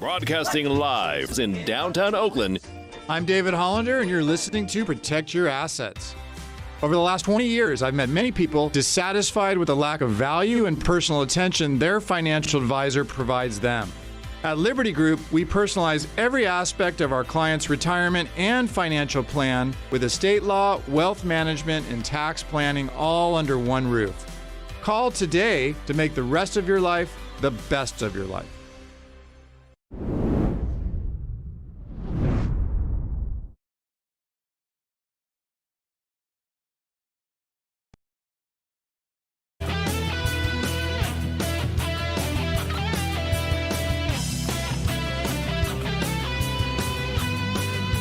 Broadcasting live in downtown Oakland. I'm David Hollander, and you're listening to Protect Your Assets. Over the last 20 years, I've met many people dissatisfied with the lack of value and personal attention their financial advisor provides them. At Liberty Group, we personalize every aspect of our clients' retirement and financial plan with estate law, wealth management, and tax planning all under one roof. Call today to make the rest of your life the best of your life.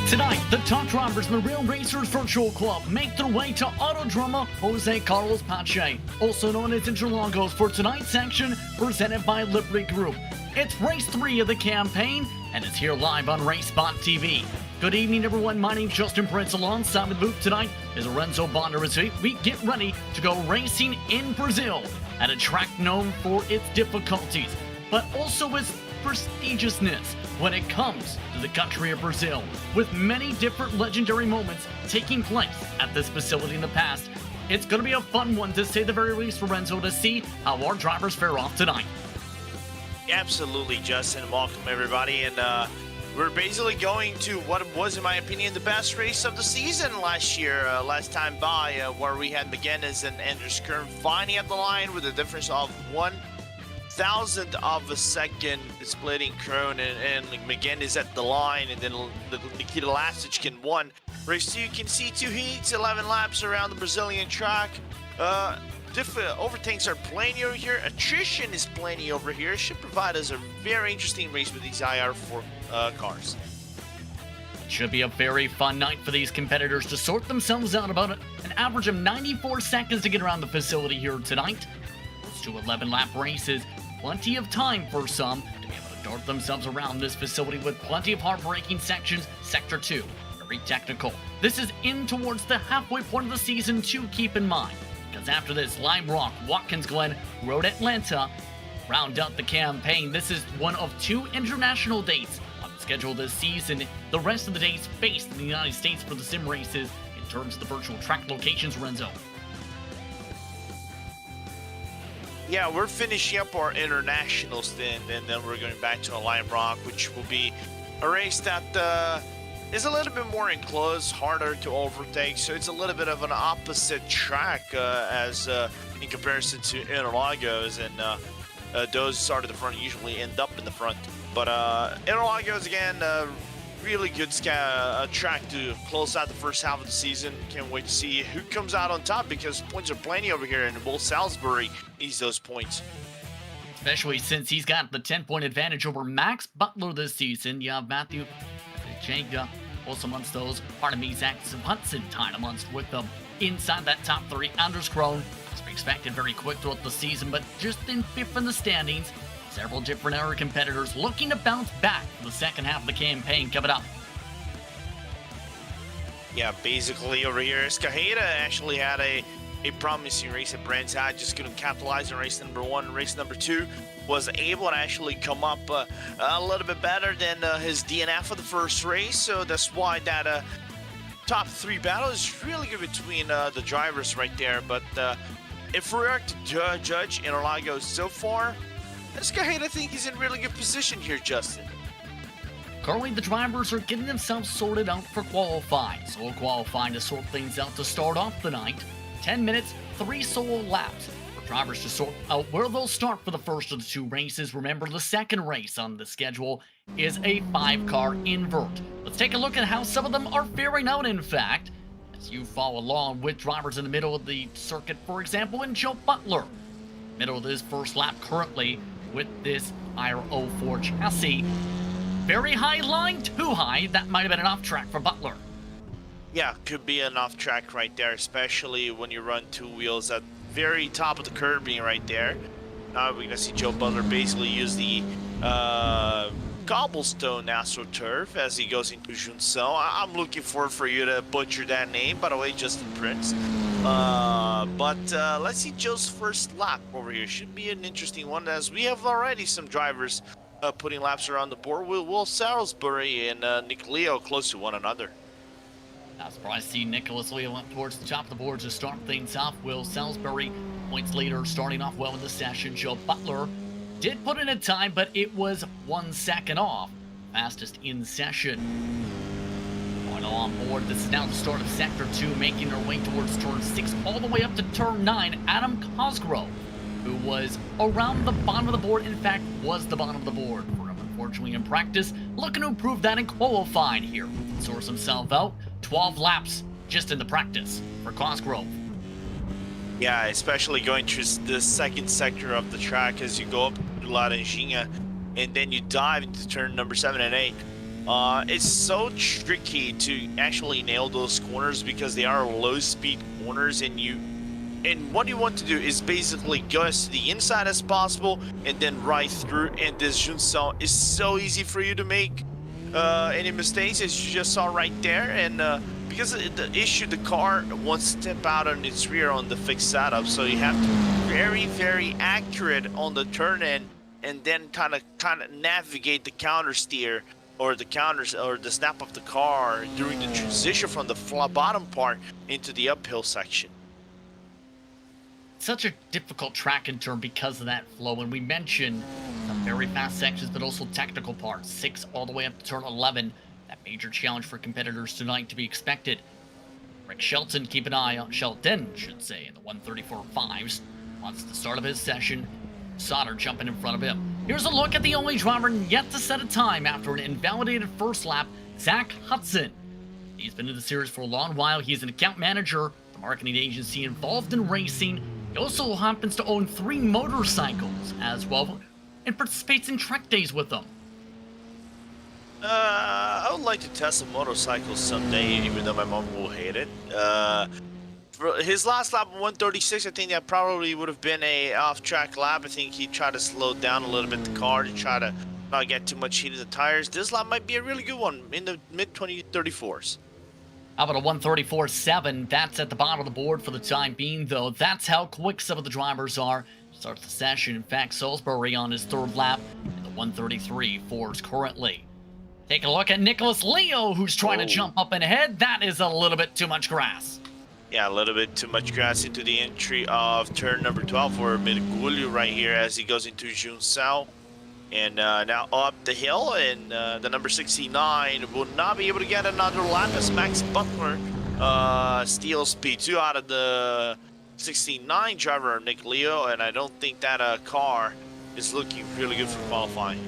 Tonight, the top drivers in the Real Racers Virtual Club make their way to Autodromo Jose Carlos Pache, also known as Interlagos, for tonight's action presented by Liberty Group. It's race 3 of the campaign, and it's here live on RaceSpotTV. Good evening, everyone. My name's Justin Prince. Alongside the booth tonight is Lorenzo Bonder as we get ready to go racing in Brazil at a track known for its difficulties, but also its prestigiousness when it comes to the country of Brazil, with many different legendary moments taking place at this facility in the past. It's going to be a fun one, to say the very least, Lorenzo, to see how our drivers fare off tonight. Absolutely, Justin. Welcome, everybody. And we're basically going to what was, in my opinion, the best race of the season last year, last time by, where we had McGinnis and Anders Kern finally at the line with a difference of 1,000th of a second, splitting Kern and McGinnis at the line, and then Nikita Lastichkin won. Race 2, you can see 2 heats, 11 laps around the Brazilian track. Overtakes are plenty over here. Attrition is plenty over here. Should provide us a very interesting race with these IR4 cars. Should be a very fun night for these competitors to sort themselves out. About an average of 94 seconds to get around the facility here tonight. Those 2 11-lap races. Plenty of time for some to be able to dart themselves around this facility with plenty of hard-braking sections. Sector 2, very technical. This is in towards the halfway point of the season, to keep in mind, because after this, Lime Rock, Watkins Glen, Road Atlanta round out the campaign. This is one of 2 international dates on the schedule this season. The rest of the dates based in the United States for the sim races in terms of the virtual track locations, Renzo. Yeah, we're finishing up our international stint, and then we're going back to a Lime Rock, which will be a race that is a little bit more enclosed, harder to overtake, so it's a little bit of an opposite track as in comparison to Interlagos, and those start at the front usually end up in the front. But Interlagos, again, really good track to close out the first half of the season. Can't wait to see who comes out on top, because points are plenty over here, and Will Salisbury needs those points. Especially since he's got the 10-point advantage over Max Butler this season. You have Matthew Jega also amongst those. Pardon me, Zach Hudson tied amongst with them inside that top 3. Anders Krohn, as we expected, very quick throughout the season, but just in 5th in the standings. Several different era competitors looking to bounce back for the second half of the campaign coming up. Yeah, basically over here, Escajeda actually had a promising race at Brands Hatch, just couldn't capitalize on race number 1. Race number 2 was able to actually come up a little bit better than his DNF of the first race, so that's why that top 3 battle is really good between the drivers right there. But if we are to judge Interlagos so far, Escajeda, I think he's in really good position here, Justin. Currently, the drivers are getting themselves sorted out for qualifying. So qualifying to sort things out to start off the night. 10 minutes, 3 solo laps for drivers to sort out where they'll start for the first of the 2 races. Remember, the second race on the schedule is a 5-car invert. Let's take a look at how some of them are faring out, in fact, as you follow along with drivers in the middle of the circuit, for example, in Joe Butler. Middle of this first lap currently with this IR04 chassis. Very high line, too high. That might have been an off track for Butler. Yeah, could be an off track right there, especially when you run 2 wheels at very top of the curbing right there. Now we're gonna see Joe Butler basically use the cobblestone AstroTurf as he goes into Junção. I'm looking forward for you to butcher that name, by the way, Justin Prince. But let's see Joe's first lap over here. Should be an interesting one, as we have already some drivers putting laps around the board with Will Salisbury and Nick Leo close to one another. Not surprised to see Nicholas Leo up towards the top of the board to start things off. Will Salisbury, points leader, starting off well in the session. Joe Butler did put in a time, but it was 1 second off. Fastest in session. Going on board, this is now the start of Sector 2, making their way towards Turn 6, all the way up to Turn 9. Adam Cosgrove, who was around the bottom of the board, in fact, was the bottom of the board for him, unfortunately, in practice. Looking to improve that in qualifying here. Source himself out. 12 laps just in the practice for Cosgrove. Yeah, especially going through the second sector of the track as you go up to Laranjinha and then you dive into turn number 7 and 8. It's so tricky to actually nail those corners because they are low speed corners, and what you want to do is basically go as to the inside as possible and then right through, and this Junção is so easy for you to make any mistakes, as you just saw right there. And because of the issue, the car won't step out on its rear on the fixed setup, so you have to be very, very accurate on the turn end and then kind of navigate the counter steer or the counters or the snap of the car during the transition from the bottom part into the uphill section. Such a difficult track in turn because of that flow, and we mentioned some very fast sections but also technical parts. 6 all the way up to turn 11. That major challenge for competitors tonight to be expected. Rick Shelton, keep an eye on Shelton, should say, in the 134.5s. Wants the start of his session. Sauter jumping in front of him. Here's a look at the only driver yet to set a time after an invalidated first lap, Zach Hudson. He's been in the series for a long while. He's an account manager, the marketing agency involved in racing. He also happens to own 3 motorcycles as well and participates in track days with them. I would like to test a motorcycle someday, even though my mom will hate it. For his last lap, 136, I think that probably would have been a off-track lap. I think he tried to slow down a little bit the car to try to not get too much heat in the tires. This lap might be a really good one in the mid-2034s. How about a 134.7? That's at the bottom of the board for the time being, though. That's how quick some of the drivers are. Starts the session. In fact, Salisbury on his 3rd lap in the 133.4s currently. Take a look at Nicholas Leo, who's trying to jump up and ahead. That is a little bit too much grass. Yeah, a little bit too much grass into the entry of turn number 12 for Mergulho right here as he goes into Junção. And now up the hill, and the number 69 will not be able to get another lap as Max Butler steals P2 out of the 69 driver, Nick Leo, and I don't think that car is looking really good for qualifying.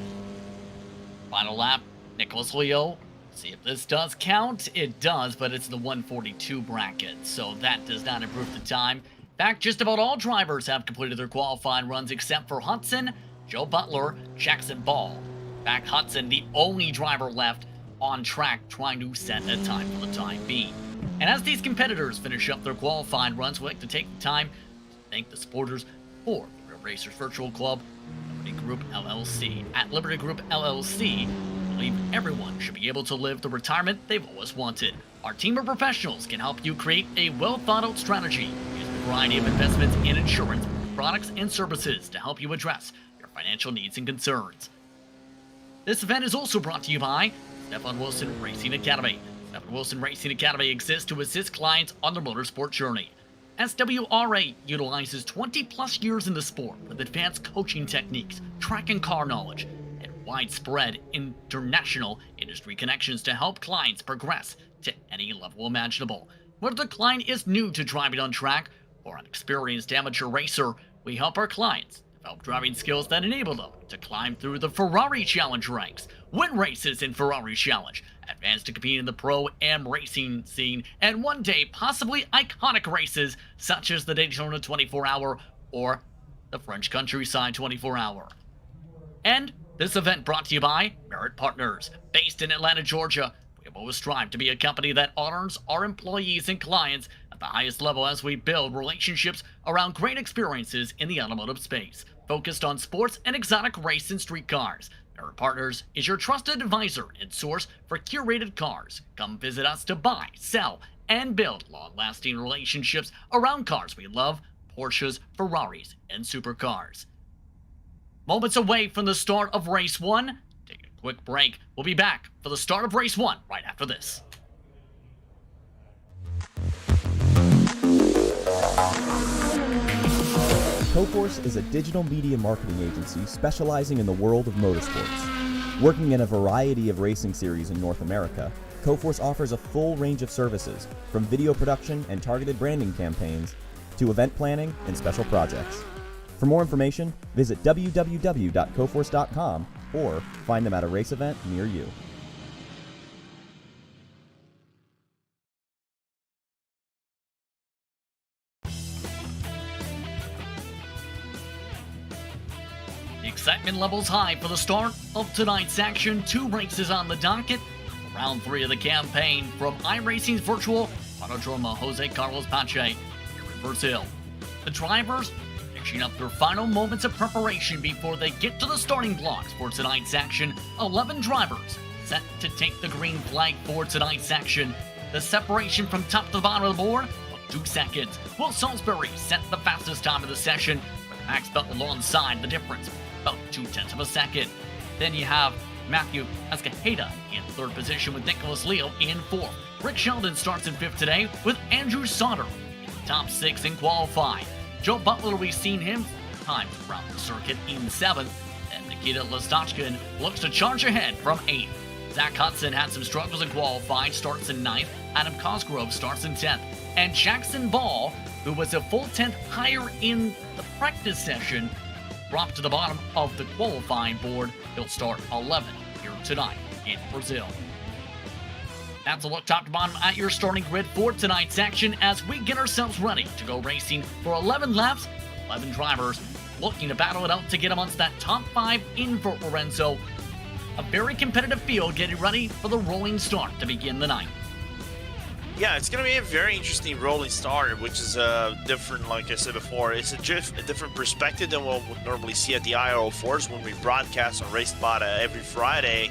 Final lap, Nicholas Leo. See if this does count. It does, but it's the 142 bracket, so that does not improve the time. In fact, just about all drivers have completed their qualifying runs except for Hudson, Joe Butler, Jackson Ball. In fact, Hudson, the only driver left on track trying to set a time for the time being. And as these competitors finish up their qualifying runs, we'd like to take the time to thank the supporters for the Real Racers Virtual Club, Liberty Group LLC. At Liberty Group LLC, we believe everyone should be able to live the retirement they've always wanted. Our team of professionals can help you create a well-thought-out strategy using a variety of investments in insurance, products, and services to help you address your financial needs and concerns. This event is also brought to you by Stefan Wilson Racing Academy. Stefan Wilson Racing Academy exists to assist clients on their motorsport journey. SWRA utilizes 20-plus years in the sport with advanced coaching techniques, track and car knowledge, and widespread international industry connections to help clients progress to any level imaginable. Whether the client is new to driving on track or an experienced amateur racer, we help our clients develop driving skills that enable them to climb through the Ferrari Challenge ranks, win races in Ferrari Challenge, advance to compete in the pro am racing scene, and one day possibly iconic races such as the Daytona 24-hour or the French Countryside 24-hour. And this event brought to you by Merit Partners. Based in Atlanta, Georgia, we have always strived to be a company that honors our employees and clients at the highest level as we build relationships around great experiences in the automotive space, focused on sports and exotic race and street cars. Merit Partners is your trusted advisor and source for curated cars. Come visit us to buy, sell, and build long-lasting relationships around cars we love, Porsches, Ferraris, and supercars. Moments away from the start of race 1. Take a quick break. We'll be back for the start of race 1 right after this. Coforce is a digital media marketing agency specializing in the world of motorsports. Working in a variety of racing series in North America, Coforce offers a full range of services, from video production and targeted branding campaigns to event planning and special projects. For more information, visit www.coforce.com or find them at a race event near you. The excitement level's high for the start of tonight's action. 2 races on the docket. Round 3 of the campaign from iRacing's virtual Autodromo Jose Carlos Pache here in Brazil. The drivers finishing up their final moments of preparation before they get to the starting blocks for tonight's action. 11 drivers set to take the green flag for tonight's action. The separation from top to the bottom of the board of 2 seconds. Will Salisbury set the fastest time of the session, with Max Butler alongside the difference, about 0.2 of a second. Then you have Matthew Escajeda in 3rd position with Nicholas Leo in 4th. Rick Sheldon starts in 5th today with Andrew Sauter in the top 6 in qualifying. Joe Butler, we've seen him times around the circuit in 7th. And Nikita Listachkin looks to charge ahead from 8th. Zach Hudson had some struggles in qualifying, starts in 9th. Adam Cosgrove starts in 10th. And Jackson Ball, who was a full 10th higher in the practice session, dropped to the bottom of the qualifying board. He'll start 11th here tonight in Brazil. That's a look top to bottom at your starting grid for tonight's action as we get ourselves ready to go racing for 11 laps, 11 drivers looking to battle it out to get amongst that top 5 in Fort Lorenzo. A very competitive field getting ready for the rolling start to begin the night. Yeah, it's going to be a very interesting rolling start, which is different, like I said before. It's a different perspective than what we normally see at the IRL4s when we broadcast on RaceSpot every Friday.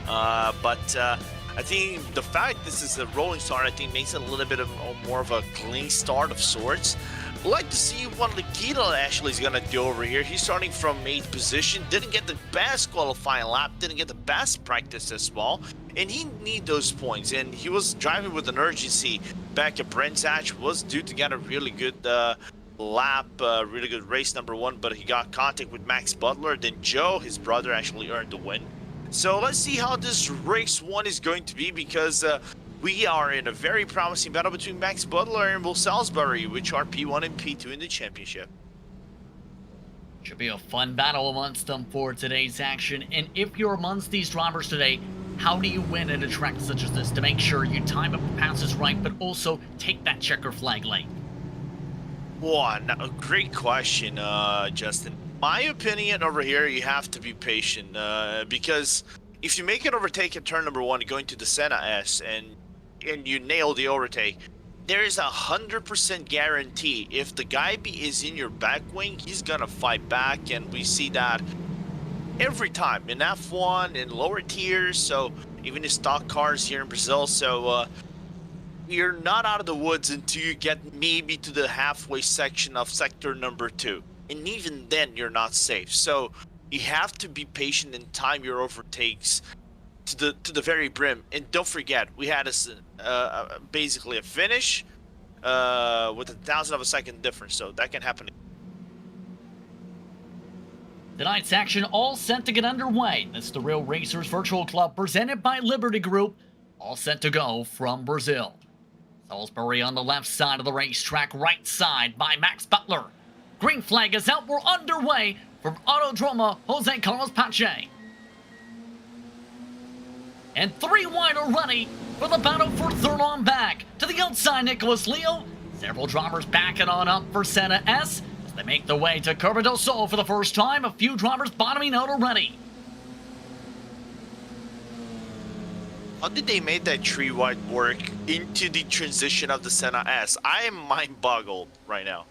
But I think the fact this is a rolling start, I think makes it a little bit of more of a clean start of sorts. We'd like to see what Nikita actually is going to do over here. He's starting from 8th position, didn't get the best qualifying lap, didn't get the best practice as well, and he need those points. And he was driving with an urgency back at Brands Hatch, was due to get a really good lap, really good race number 1, but he got contact with Max Butler. Then Joe, his brother, actually earned the win. So let's see how this race 1 is going to be, because we are in a very promising battle between Max Butler and Will Salisbury, which are P1 and P2 in the championship. Should be a fun battle amongst them for today's action. And if you're amongst these drivers today, how do you win at a track such as this to make sure you time up the passes right, but also take that checker flag late? Wow, great question, Justin. My opinion over here, you have to be patient, because if you make an overtake at turn number 1 going to the Senna S and you nail the overtake, there is 100% guarantee if the guy is in your back wing, he's gonna fight back, and we see that every time in F1 in lower tiers, so even in stock cars here in Brazil. So you're not out of the woods until you get maybe to the halfway section of sector number 2, and even then you're not safe. So you have to be patient and time your overtakes to the very brim. And don't forget, we had basically a finish with 1,000 of a second difference, so that can happen. Tonight's action all set to get underway. This is the Real Racers Virtual Club presented by Liberty Group, all set to go from Brazil. Salisbury on the left side of the racetrack, right side by Max Butler. Green flag is out. We're underway from Autodromo Jose Carlos Pache. And 3 wide are ready for the battle for third on back. To the outside, Nicholas Leo. Several drivers backing on up for Senna S as they make their way to Curva del Sol for the first time. A few drivers bottoming out already. How did they make that 3 wide work into the transition of the Senna S? I am mind-boggled right now.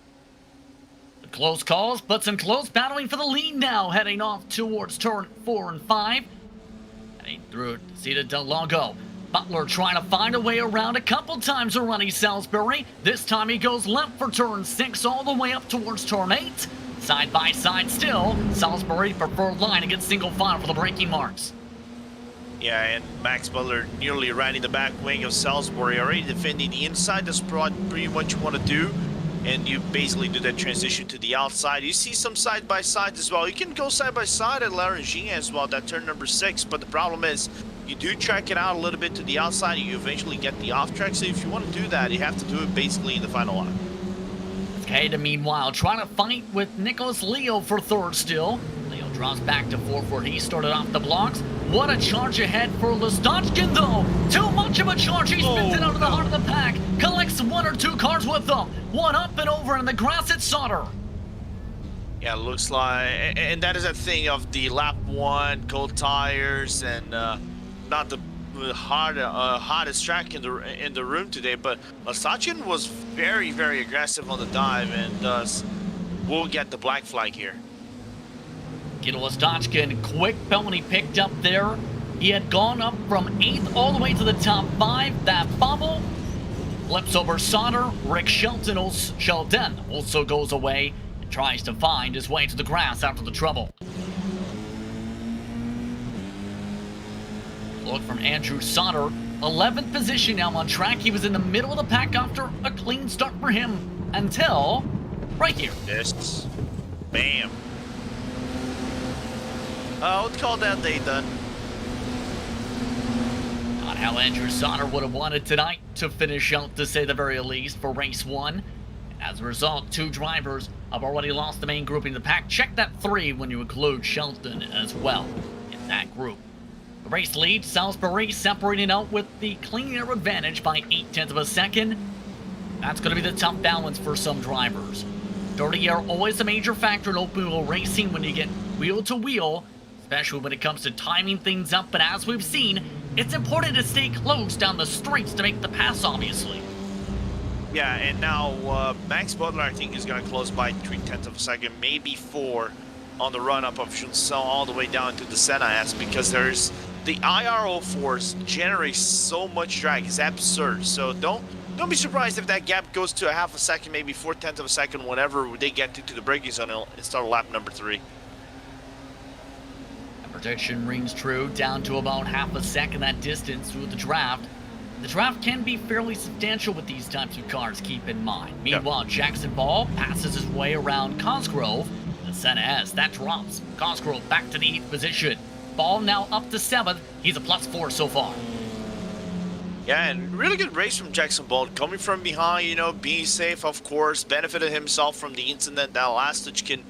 The close calls, but some close battling for the lead now, heading off towards turn 4 and 5. Heading through Cita del Lago. Butler trying to find a way around a couple times already, Salisbury. This time he goes left for turn 6 all the way up towards turn 8. Side by side still. Salisbury preferred line against single file for the braking marks. Yeah, and Max Butler nearly riding the back wing of Salisbury, already defending the inside. That's pretty much you want to do. And you basically do that transition to the outside. You see some side-by-sides as well. You can go side-by-side at Laranjinha as well, that turn number 6. But the problem is, you do track it out a little bit to the outside, and you eventually get the off-track. So if you want to do that, you have to do it basically in the final line. Kata, meanwhile, trying to fight with Nicholas Leo for third still. Leo drops back to fourth where he started off the blocks. What a charge ahead for Listotkin, though. Too much of a charge. He spins it out of the heart of the pack. Collects 1 or 2 cars with them. One up and over in the grass at Sauter. Yeah, looks like, and that is a thing of the lap 1, cold tires, and not the hottest track in the room today. But Listotkin was very, very aggressive on the dive, and thus will get the black flag here. Guido Listotkin, quick penalty picked up there. He had gone up from 8th all the way to the top 5. That bobble flips over Sauter. Rick Shelton also goes away and tries to find his way to the grass after the trouble. Look from Andrew Sauter. 11th position now on track. He was in the middle of the pack after a clean start for him until right here. Yes. Bam. Let's call that day done. Not how Andrew Sauter would have wanted tonight to finish out, to say the very least, for race 1. As a result, 2 drivers have already lost the main grouping of the pack. Check that 3 when you include Shelton as well in that group. The race lead, Salisbury separating out with the clean air advantage by 0.8 of a second. That's going to be the tough balance for some drivers. Dirty air always a major factor in open wheel racing when you get wheel to wheel, especially when it comes to timing things up. But as we've seen, it's important to stay close down the straights to make the pass, obviously. Yeah, and now Max Butler, I think, is going to close by 0.3 of a second, maybe 4 on the run-up of Junção all the way down to the Senna S, because there's the IRO force generates so much drag. It's absurd. So don't be surprised if that gap goes to a half a second, maybe 0.4 of a second, whenever they get to the braking zone and start lap number 3. Prediction rings true, down to about half a second that distance through the draft. The draft can be fairly substantial with these types of cars, keep in mind. Meanwhile, Jackson Ball passes his way around Cosgrove. The Senna S, that drops. Cosgrove back to the 8th position. Ball now up to 7th. He's a +4 so far. Yeah, and really good race from Jackson Ball. Coming from behind, you know, being safe, of course. Benefited himself from the incident that Lastotkin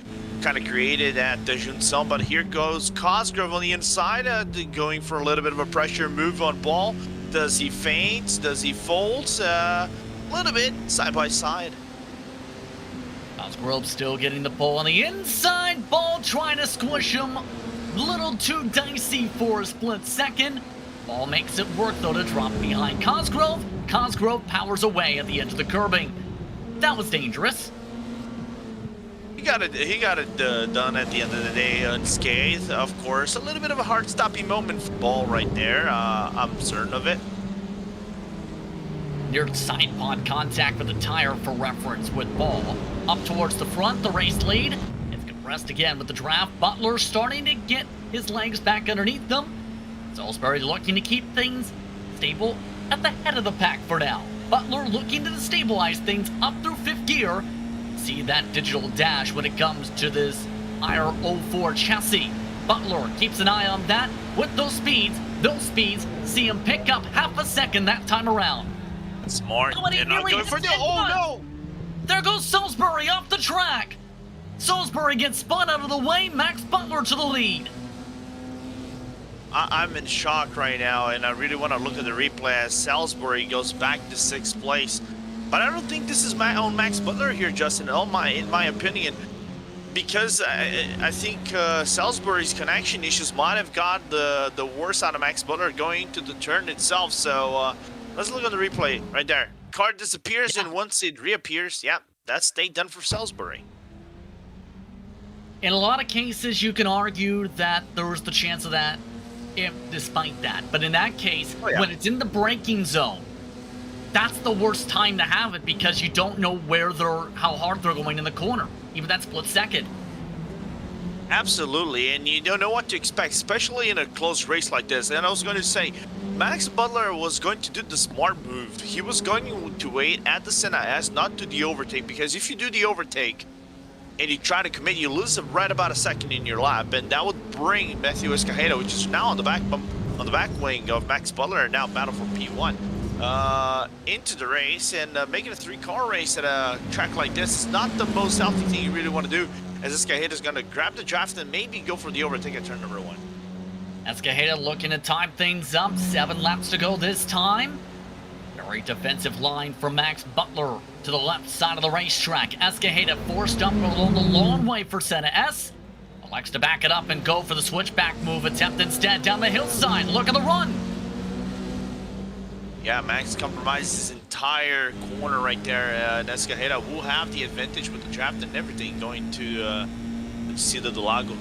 kind of created at the Junção. But here goes Cosgrove on the inside, going for a little bit of a pressure move on Ball. Does he feint? Does he fold? A little bit, side by side. Cosgrove still getting the pole on the inside. Ball trying to squish him. Little too dicey for a split second. Ball makes it work, though, to drop behind Cosgrove. Cosgrove powers away at the edge of the curbing. That was dangerous. He got it done at the end of the day unscathed, of course. A little bit of a heart-stopping moment for Ball right there. I'm certain of it. Near side pod contact with the tire for reference with Ball. Up towards the front, the race lead. It's compressed again with the draft. Butler starting to get his legs back underneath them. Salisbury looking to keep things stable at the head of the pack for now. Butler looking to stabilize things up through 5th gear. See that digital dash when it comes to this IR04 chassis. Butler keeps an eye on that with those speeds. Those speeds see him pick up half a second that time around. Smart. They're not going for the... Oh, no! There goes Salisbury off the track. Salisbury gets spun out of the way. Max Butler to the lead. I'm in shock right now, and I really want to look at the replay as Salisbury goes back to 6th place. But I don't think this is my own Max Butler here, Justin, in my opinion. Because I think Salisbury's connection issues might have got the worst out of Max Butler going to the turn itself. So let's look at the replay right there. Car disappears, and once it reappears, that's day done for Salisbury. In a lot of cases, you can argue that there was the chance of that, despite that. But in that case, when it's in the braking zone, that's the worst time to have it, because you don't know how hard they're going in the corner, even that split second. Absolutely, and you don't know what to expect, especially in a close race like this. And I was going to say, Max Butler was going to do the smart move. He was going to wait at the Senna S, not do the overtake, because if you do the overtake and you try to commit, you lose right about a second in your lap, and that would bring Matthew Escajeda, which is now on the back wing of Max Butler, and now battle for P1, into the race. And making a 3-car race at a track like this is not the most healthy thing you really want to do, as Escajeda is going to grab the draft and maybe go for the overtake at turn number 1. Escajeda looking to time things up. 7 laps to go this time. Very defensive line from Max Butler to the left side of the racetrack. Escajeda forced up along the long way for Senna S. Elects to back it up and go for the switchback move attempt instead down the hillside. Look at the run. Yeah, Max compromised his entire corner right there. And Escajeda will have the advantage with the draft and everything going to Interlagos.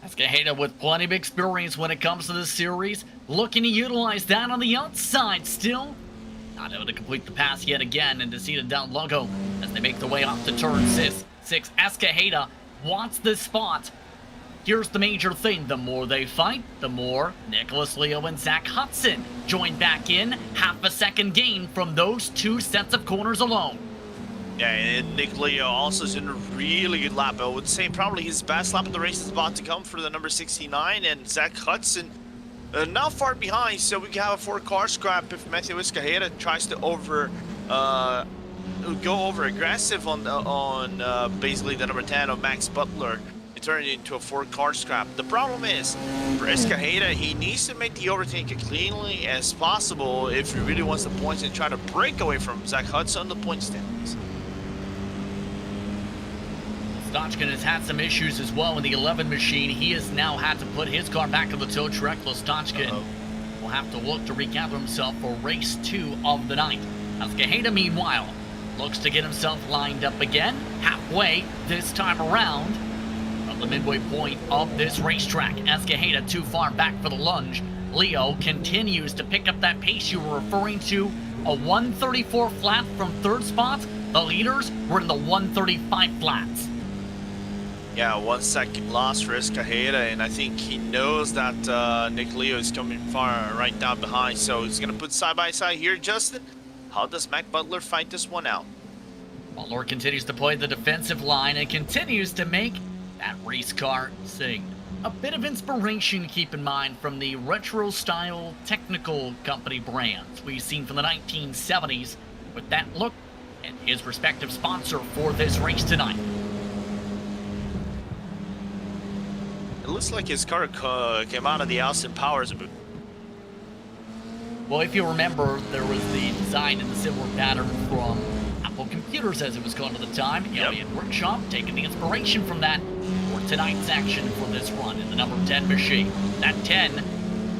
Escajeda with plenty of experience when it comes to this series, looking to utilize that on the outside still. Not able to complete the pass yet again and to see the down logo as they make their way off to turn 6. Escajeda wants this spot. Here's the major thing: the more they fight, the more Nicholas Leo and Zach Hudson join back in. Half a second gain from those 2 sets of corners alone. Yeah, and Nick Leo also is in a really good lap. I would say probably his best lap of the race is about to come for the number 69, and Zach Hudson not far behind, so we can have a 4-car scrap if Matthew Escajeda tries to go over aggressive on basically the number 10 of Max Butler. Turn it into a 4-car scrap. The problem is, for Escajeda, he needs to make the overtake as cleanly as possible if he really wants the points and try to break away from Zach Hudson on the point standings. Stochkin has had some issues as well in the 11 machine. He has now had to put his car back in the tow truck. Stochkin will have to look to regather himself for race 2 of the night. Escajeda, meanwhile, looks to get himself lined up again, halfway this time around. From the midway point of this racetrack, Escajeda too far back for the lunge. Leo continues to pick up that pace you were referring to. A 134 flat from 3rd spot. The leaders were in the 135 flats. Yeah, 1 second loss for Escajeda, and I think he knows that Nick Leo is coming far right down behind, so he's going to put side by side here. Justin, how does Mac Butler fight this one out? Butler continues to play the defensive line and continues to make that race car sing. A bit of inspiration, keep in mind, from the retro-style technical company brands we've seen from the 1970s with that look and his respective sponsor for this race tonight. It looks like his car came out of the Austin Powers boot. Well, if you remember, there was the design in the similar pattern from Apple Computers, as it was called at the time. Alien Workshop, taking the inspiration from that for tonight's action for this run in the number 10 machine. That 10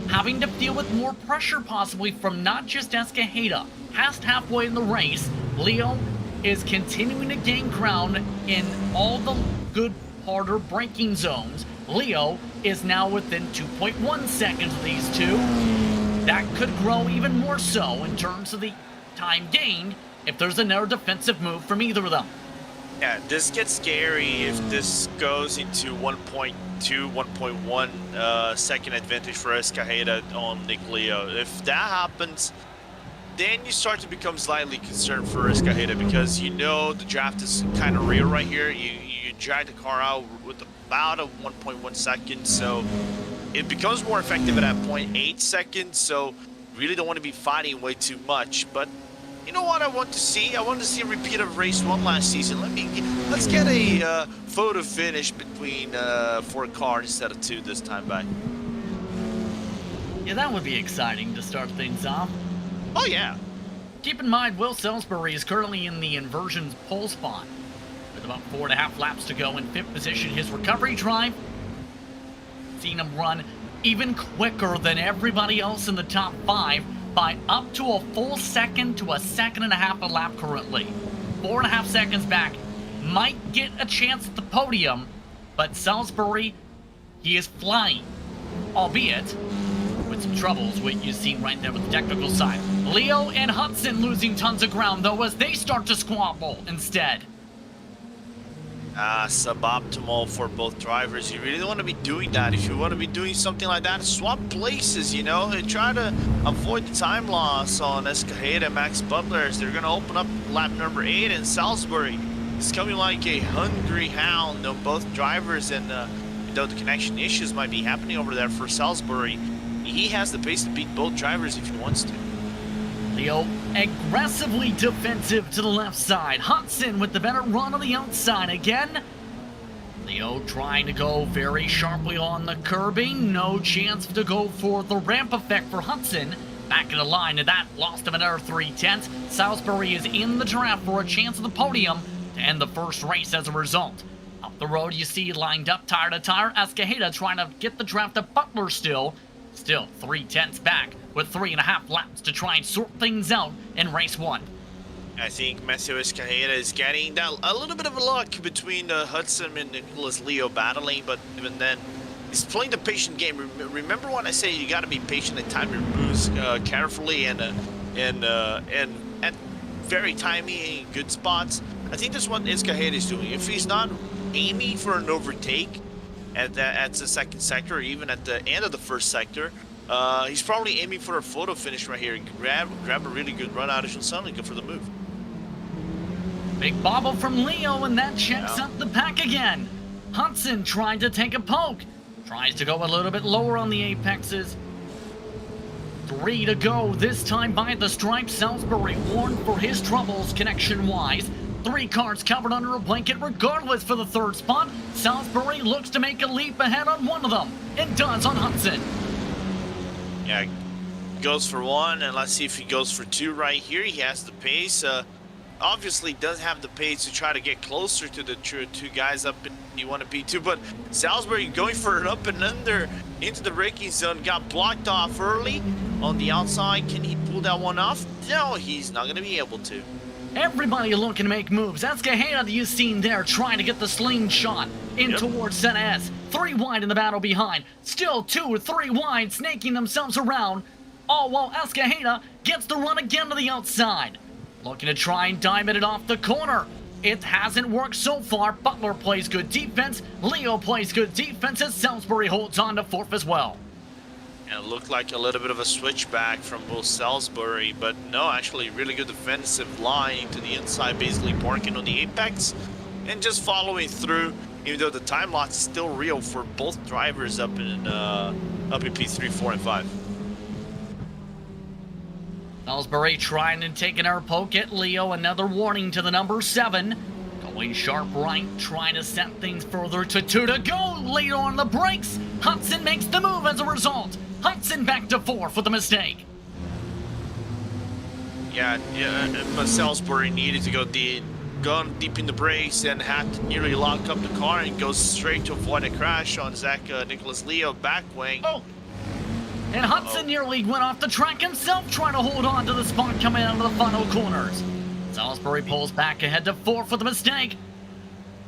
having to deal with more pressure possibly from not just Escajeda. Past halfway in the race, Leo is continuing to gain ground in all the good, harder braking zones. Leo is now within 2.1 seconds of these two. That could grow even more so in terms of the time gained if there's another defensive move from either of them. Yeah, this gets scary if this goes into 1.2, 1.1 second advantage for Escajeda on Nick Leo. If that happens, then you start to become slightly concerned for Escajeda, because you know the draft is kind of real right here. You drag the car out with about a 1.1 seconds, so it becomes more effective at that 0.8 seconds, so really don't want to be fighting way too much. But you know what I want to see? I want to see a repeat of race 1 last season. Let's get a photo finish between 4 cars instead of 2 this time by. Yeah, that would be exciting to start things off. Oh yeah. Keep in mind, Will Salisbury is currently in the inversions pole spot with about 4.5 laps to go in 5th position. His recovery drive, seen him run even quicker than everybody else in the top 5 by up to a full second to a second and a half a lap currently. 4.5 seconds back. Might get a chance at the podium, but Salisbury, he is flying, albeit with some troubles, what you've seen right there with the technical side. Leo and Hudson losing tons of ground, though, as they start to squabble instead. Suboptimal for both drivers. You really don't want to be doing that. If you want to be doing something like that, swap places, you know, and try to avoid the time loss on Escajeda and Max Butler as they're going to open up lap number 8, and Salisbury is coming like a hungry hound on both drivers, and though the connection issues might be happening over there for Salisbury, he has the pace to beat both drivers if he wants to. Leo aggressively defensive to the left side. Hudson with the better run on the outside again. Leo trying to go very sharply on the curbing. No chance to go for the ramp effect for Hudson. Back in the line, and that lost him another 3/10. Salisbury is in the draft for a chance at the podium to end the first race as a result. Up the road, you see lined up tire to tire. Escajeda trying to get the draft at Butler still 3/10 back with 3.5 laps to try and sort things out in race 1. I think Matthew Escajeda is getting that, a little bit of a luck between Hudson and Nicholas Leo battling, but even then, he's playing the patient game. Remember when I say you got to be patient and time your moves carefully and at very timely good spots. I think that's what Escajeda is doing. If he's not aiming for an overtake at the second sector, or even at the end of the first sector, he's probably aiming for a photo finish right here and grab a really good run out of suddenly go for the move. Big bobble from Leo, and that checks up the pack again. Hudson trying to take a poke. Tries to go a little bit lower on the apexes. 3 to go, this time by the stripe. Salisbury warned for his troubles connection-wise. 3 cars covered under a blanket regardless for the third spot. Salisbury looks to make a leap ahead on one of them, and does on Hudson. Yeah, goes for 1, and let's see if he goes for 2 right here. He has the pace. Obviously does have the pace to try to get closer to the 2 guys up in P1 and P2, but Salisbury going for an up and under into the braking zone, got blocked off early on the outside. Can he pull that one off? No, he's not going to be able to. Everybody looking to make moves. Escajeda, you've seen there, trying to get the slingshot in towards ZS. 3 wide in the battle behind. Still 2 or 3 wide, snaking themselves around. All while Escajeda gets the run again to the outside. Looking to try and diamond it off the corner. It hasn't worked so far. Butler plays good defense. Leo plays good defense as Salisbury holds on to 4th as well. And it looked like a little bit of a switchback from both Salisbury, but no, actually really good defensive line to the inside, basically parking on the apex and just following through, even though the time loss is still real for both drivers up in P3, 4, and 5. Salisbury trying to take an air poke at Leo. Another warning to the number 7. Going sharp right, trying to set things further to 2 to go. Later on the brakes, Hudson makes the move as a result. Hudson back to 4th for the mistake. Yeah, but Salisbury needed to go deep in the brakes and had to nearly lock up the car and go straight to avoid a crash on Nicholas Leo back wing. Oh. And Hudson nearly went off the track himself, trying to hold on to the spot coming out of the final corners. Salisbury pulls back ahead to 4th for the mistake.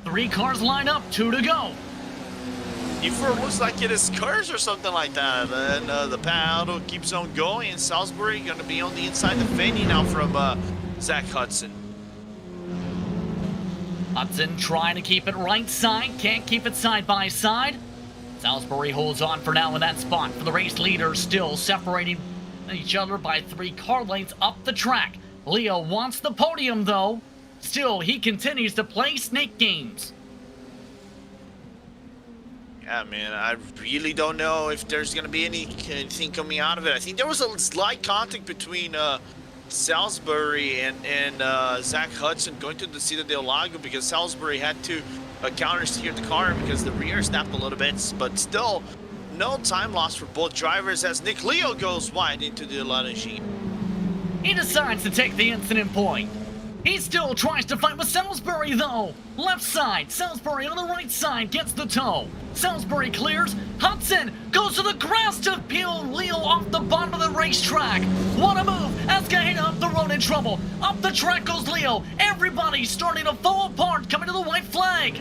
3 cars lined up, 2 to go. It looks like it is cars or something like that. And the paddle keeps on going, and Salisbury going to be on the inside defending now from Zach Hudson. Hudson trying to keep it right side, can't keep it side by side. Salisbury holds on for now in that spot for the race leaders, still separating each other by 3 car lengths up the track. Leo wants the podium though. Still, he continues to play snake games. Yeah, man, I really don't know if there's going to be anything coming out of it. I think there was a slight contact between Salisbury and Zach Hudson going to the Cita del Lago because Salisbury had to counter steer the car because the rear snapped a little bit, but still no time loss for both drivers as Nick Leo goes wide into the Lanagine. He decides to take the incident point. He still tries to fight with Salisbury though. Left side, Salisbury on the right side gets the toe. Salisbury clears, Hudson goes to the grass to peel Leo off the bottom of the racetrack. What a move, Escajeda up the road in trouble. Up the track goes Leo. Everybody's starting to fall apart coming to the white flag.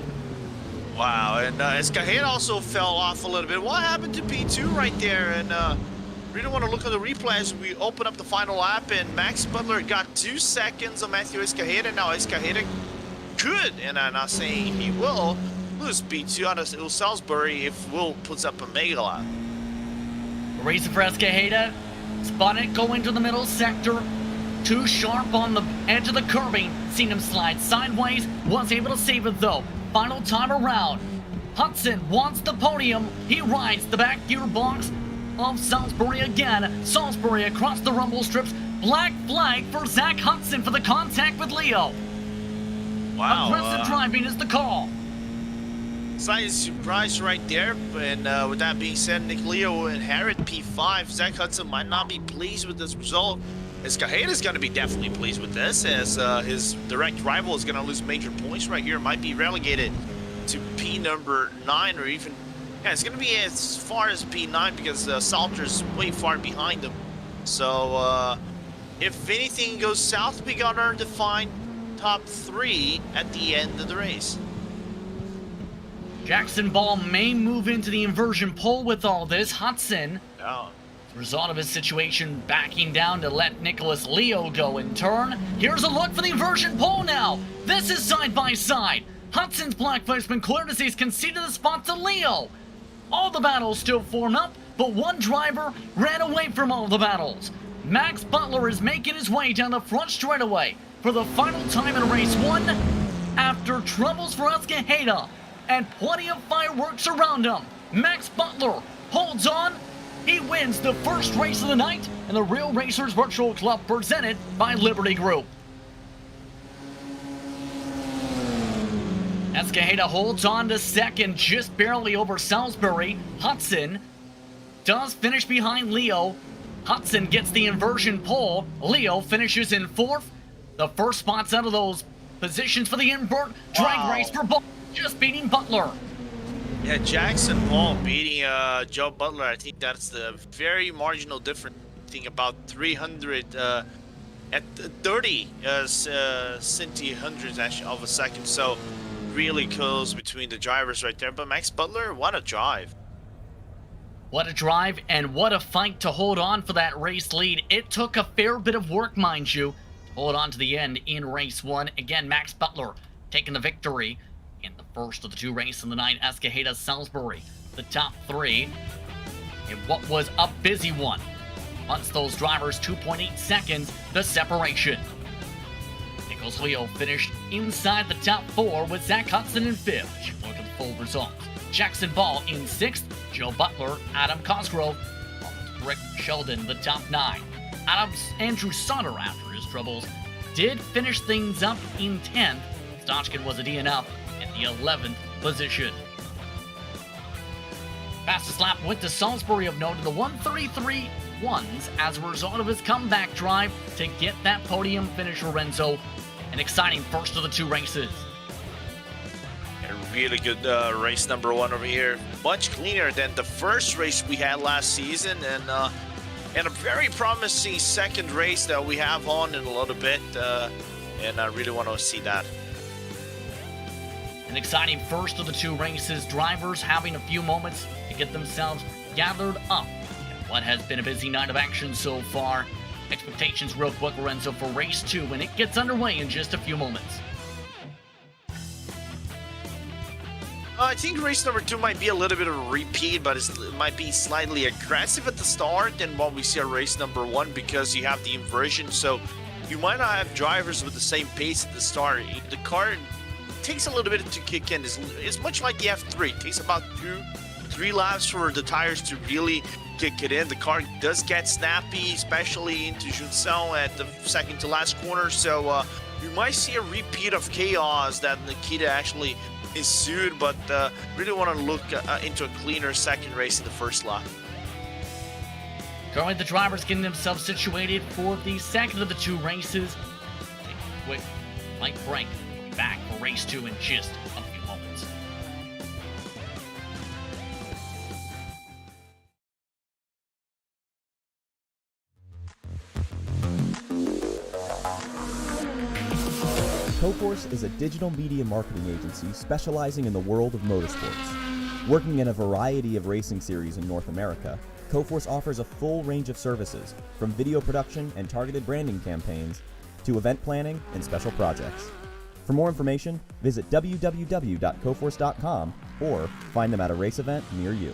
Wow, and Escajeda also fell off a little bit. What happened to P2 right there? And really want to look at the replay as we open up the final lap, and Max Butler got 2 seconds on Matthew Escajeda. Now Escajeda could, and I'm not saying he will, lose P2 out of Salisbury if Will puts up a mega lap. Racing for Escajeda. Spotted going to the middle sector. Too sharp on the edge of the curbing. Seen him slide sideways. Was able to save it though. Final time around. Hudson wants the podium. He rides the back gearbox of Salisbury again. Salisbury across the rumble strips. Black flag for Zach Hudson for the contact with Leo. Wow. Aggressive driving is the call. Slight surprise right there, and with that being said, Nick Leo will inherit P5. Zach Hudson might not be pleased with this result. Escajeda is going to be definitely pleased with this, as his direct rival is going to lose major points right here. Might be relegated to P number 9, or even, yeah, it's going to be as far as P9 because Salter's way far behind him. So if anything goes south, we got our defined top 3 at the end of the race. Jackson Ball may move into the inversion pole with all this. Hudson, Oh. result of his situation, backing down to let Nicholas Leo go in turn. Here's a look for the inversion pole now. This is side by side. Hudson's black flag's been cleared as he's conceded the spot to Leo. All the battles still form up, but one driver ran away from all the battles. Max Butler is making his way down the front straightaway for the final time in race 1 after troubles for Escajeda and plenty of fireworks around him. Max Butler holds on. He wins the first race of the night in the Real Racers Virtual Club presented by Liberty Group. Escajeda holds on to second, just barely over Salisbury. Hudson does finish behind Leo. Hudson gets the inversion pole. Leo finishes in 4th. The first spots out of those positions for the invert. Drag race for Ball, just beating Butler. Yeah, Jackson Ball beating Joe Butler. I think that's the very marginal difference. I think about 300 at 30 centi hundredths actually of a second. So really close between the drivers right there. But Max Butler, what a drive. What a drive and what a fight to hold on for that race lead. It took a fair bit of work, mind you, to hold on to the end in race 1. Again, Max Butler taking the victory in the first of the 2 races of the night. Escajeda, Salisbury, the top 3 in what was a busy one. Once those drivers, 2.8 seconds, the separation. Nicholas Leo finished inside the top 4 with Zach Hudson in 5th. Look at the full results. Jackson Ball in 6th. Joe Butler, Adam Cosgrove, Rick Sheldon, the top 9. Andrew Sutter, after his troubles, did finish things up in 10th. Stochkin was a DNF in the 11th position. Fastest lap went to Salisbury of note in the 1:33.1 as a result of his comeback drive to get that podium finish, Lorenzo. An exciting first of the 2 races. A really good race number 1 over here. Much cleaner than the first race we had last season, and a very promising second race that we have on in a little bit, and I really want to see that. An exciting first of the 2 races. Drivers having a few moments to get themselves gathered up in what has been a busy night of action so far. Expectations real quick, Lorenzo, for race 2 when it gets underway in just a few moments. I think race number 2 might be a little bit of a repeat, but it might be slightly aggressive at the start than what we see at race number 1 because you have the inversion. So you might not have drivers with the same pace at the start. The car takes a little bit to kick in. It's much like the F3. It takes about 2-3 laps for the tires to really kick it in. The car does get snappy, especially into Juncel at the second to last corner. So you might see a repeat of chaos that Nikita actually ensued, but really want to look into a cleaner second race in the first lap. Currently, the drivers getting themselves situated for the second of the 2 races. Take a quick light break. We'll be back for race 2 in just a few moments. Coforce is a digital media marketing agency specializing in the world of motorsports. Working in a variety of racing series in North America, Coforce offers a full range of services, from video production and targeted branding campaigns to event planning and special projects. For more information, visit www.coforce.com or find them at a race event near you.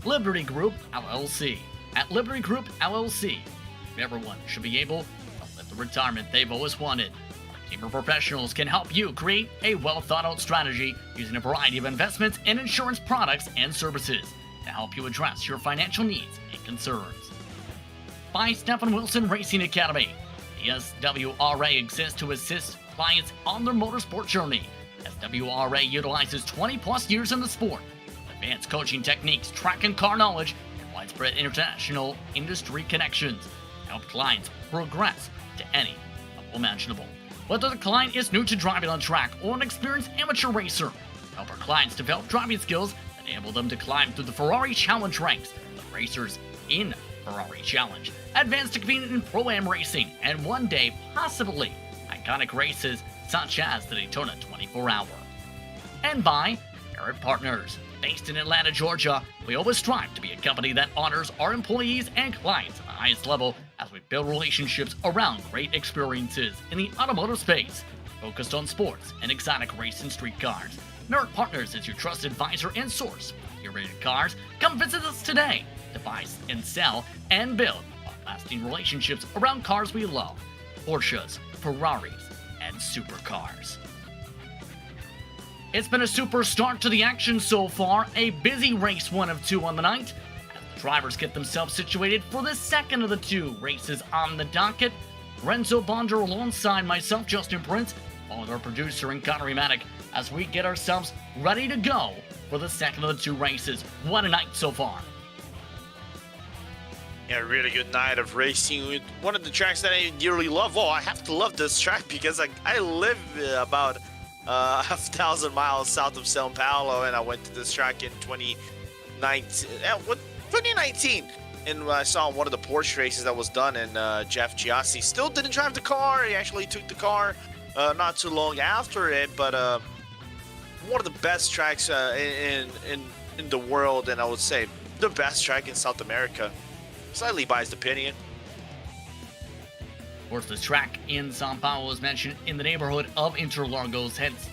Liberty Group LLC. At Liberty Group LLC, everyone should be able to live the retirement they've always wanted. Our team of professionals can help you create a well-thought-out strategy using a variety of investments and insurance products and services to help you address your financial needs and concerns. By Stephen Wilson Racing Academy. The SWRA exists to assist clients on their motorsport journey. SWRA utilizes 20-plus years in the sport, advanced coaching techniques, track and car knowledge, and widespread international industry connections to help clients progress to any level imaginable. Whether the client is new to driving on track or an experienced amateur racer, help our clients develop driving skills that enable them to climb through the Ferrari Challenge ranks, the racers in Ferrari Challenge, advance to compete in Pro-Am racing, and one day, possibly, iconic races such as the Daytona 24-Hour. And by Garrett Partners. Based in Atlanta, Georgia, we always strive to be a company that honors our employees and clients at the highest level as we build relationships around great experiences in the automotive space, focused on sports and exotic race and street cars. Garrett Partners is your trusted advisor and source for your rated cars. Come visit us today to buy and sell and build lasting relationships around cars we love, Porsches, Ferraris, and supercars. It's been a super start to the action so far, a busy race 1 of 2 on the night, as the drivers get themselves situated for the second of the 2 races on the docket. Renzo Bonder alongside myself, Justin Prince, along with our producer and Connery Maddock, as we get ourselves ready to go for the second of the 2 races. What a night so far. Yeah, really good night of racing with one of the tracks that I dearly love. Oh, I have to love this track because I live about 1,000 miles south of Sao Paulo, and I went to this track in 2019. And I saw one of the Porsche races that was done, and Jeff Giassi still didn't drive the car. He actually took the car not too long after it, but one of the best tracks in the world, and I would say the best track in South America. Slightly biased opinion. Of course, the track in Sao Paulo is mentioned in the neighborhood of Interlagos, hence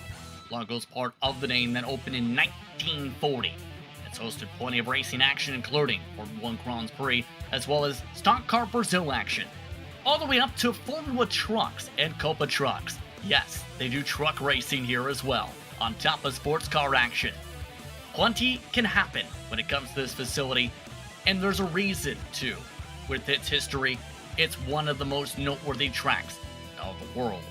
Lagos part of the name, that opened in 1940. It's hosted plenty of racing action, including Formula 1 Grand Prix, as well as Stock Car Brazil action, all the way up to Formula trucks and Copa trucks. Yes, they do truck racing here as well, on top of sports car action. Plenty can happen when it comes to this facility, and there's a reason too. With its history, it's one of the most noteworthy tracks of the world.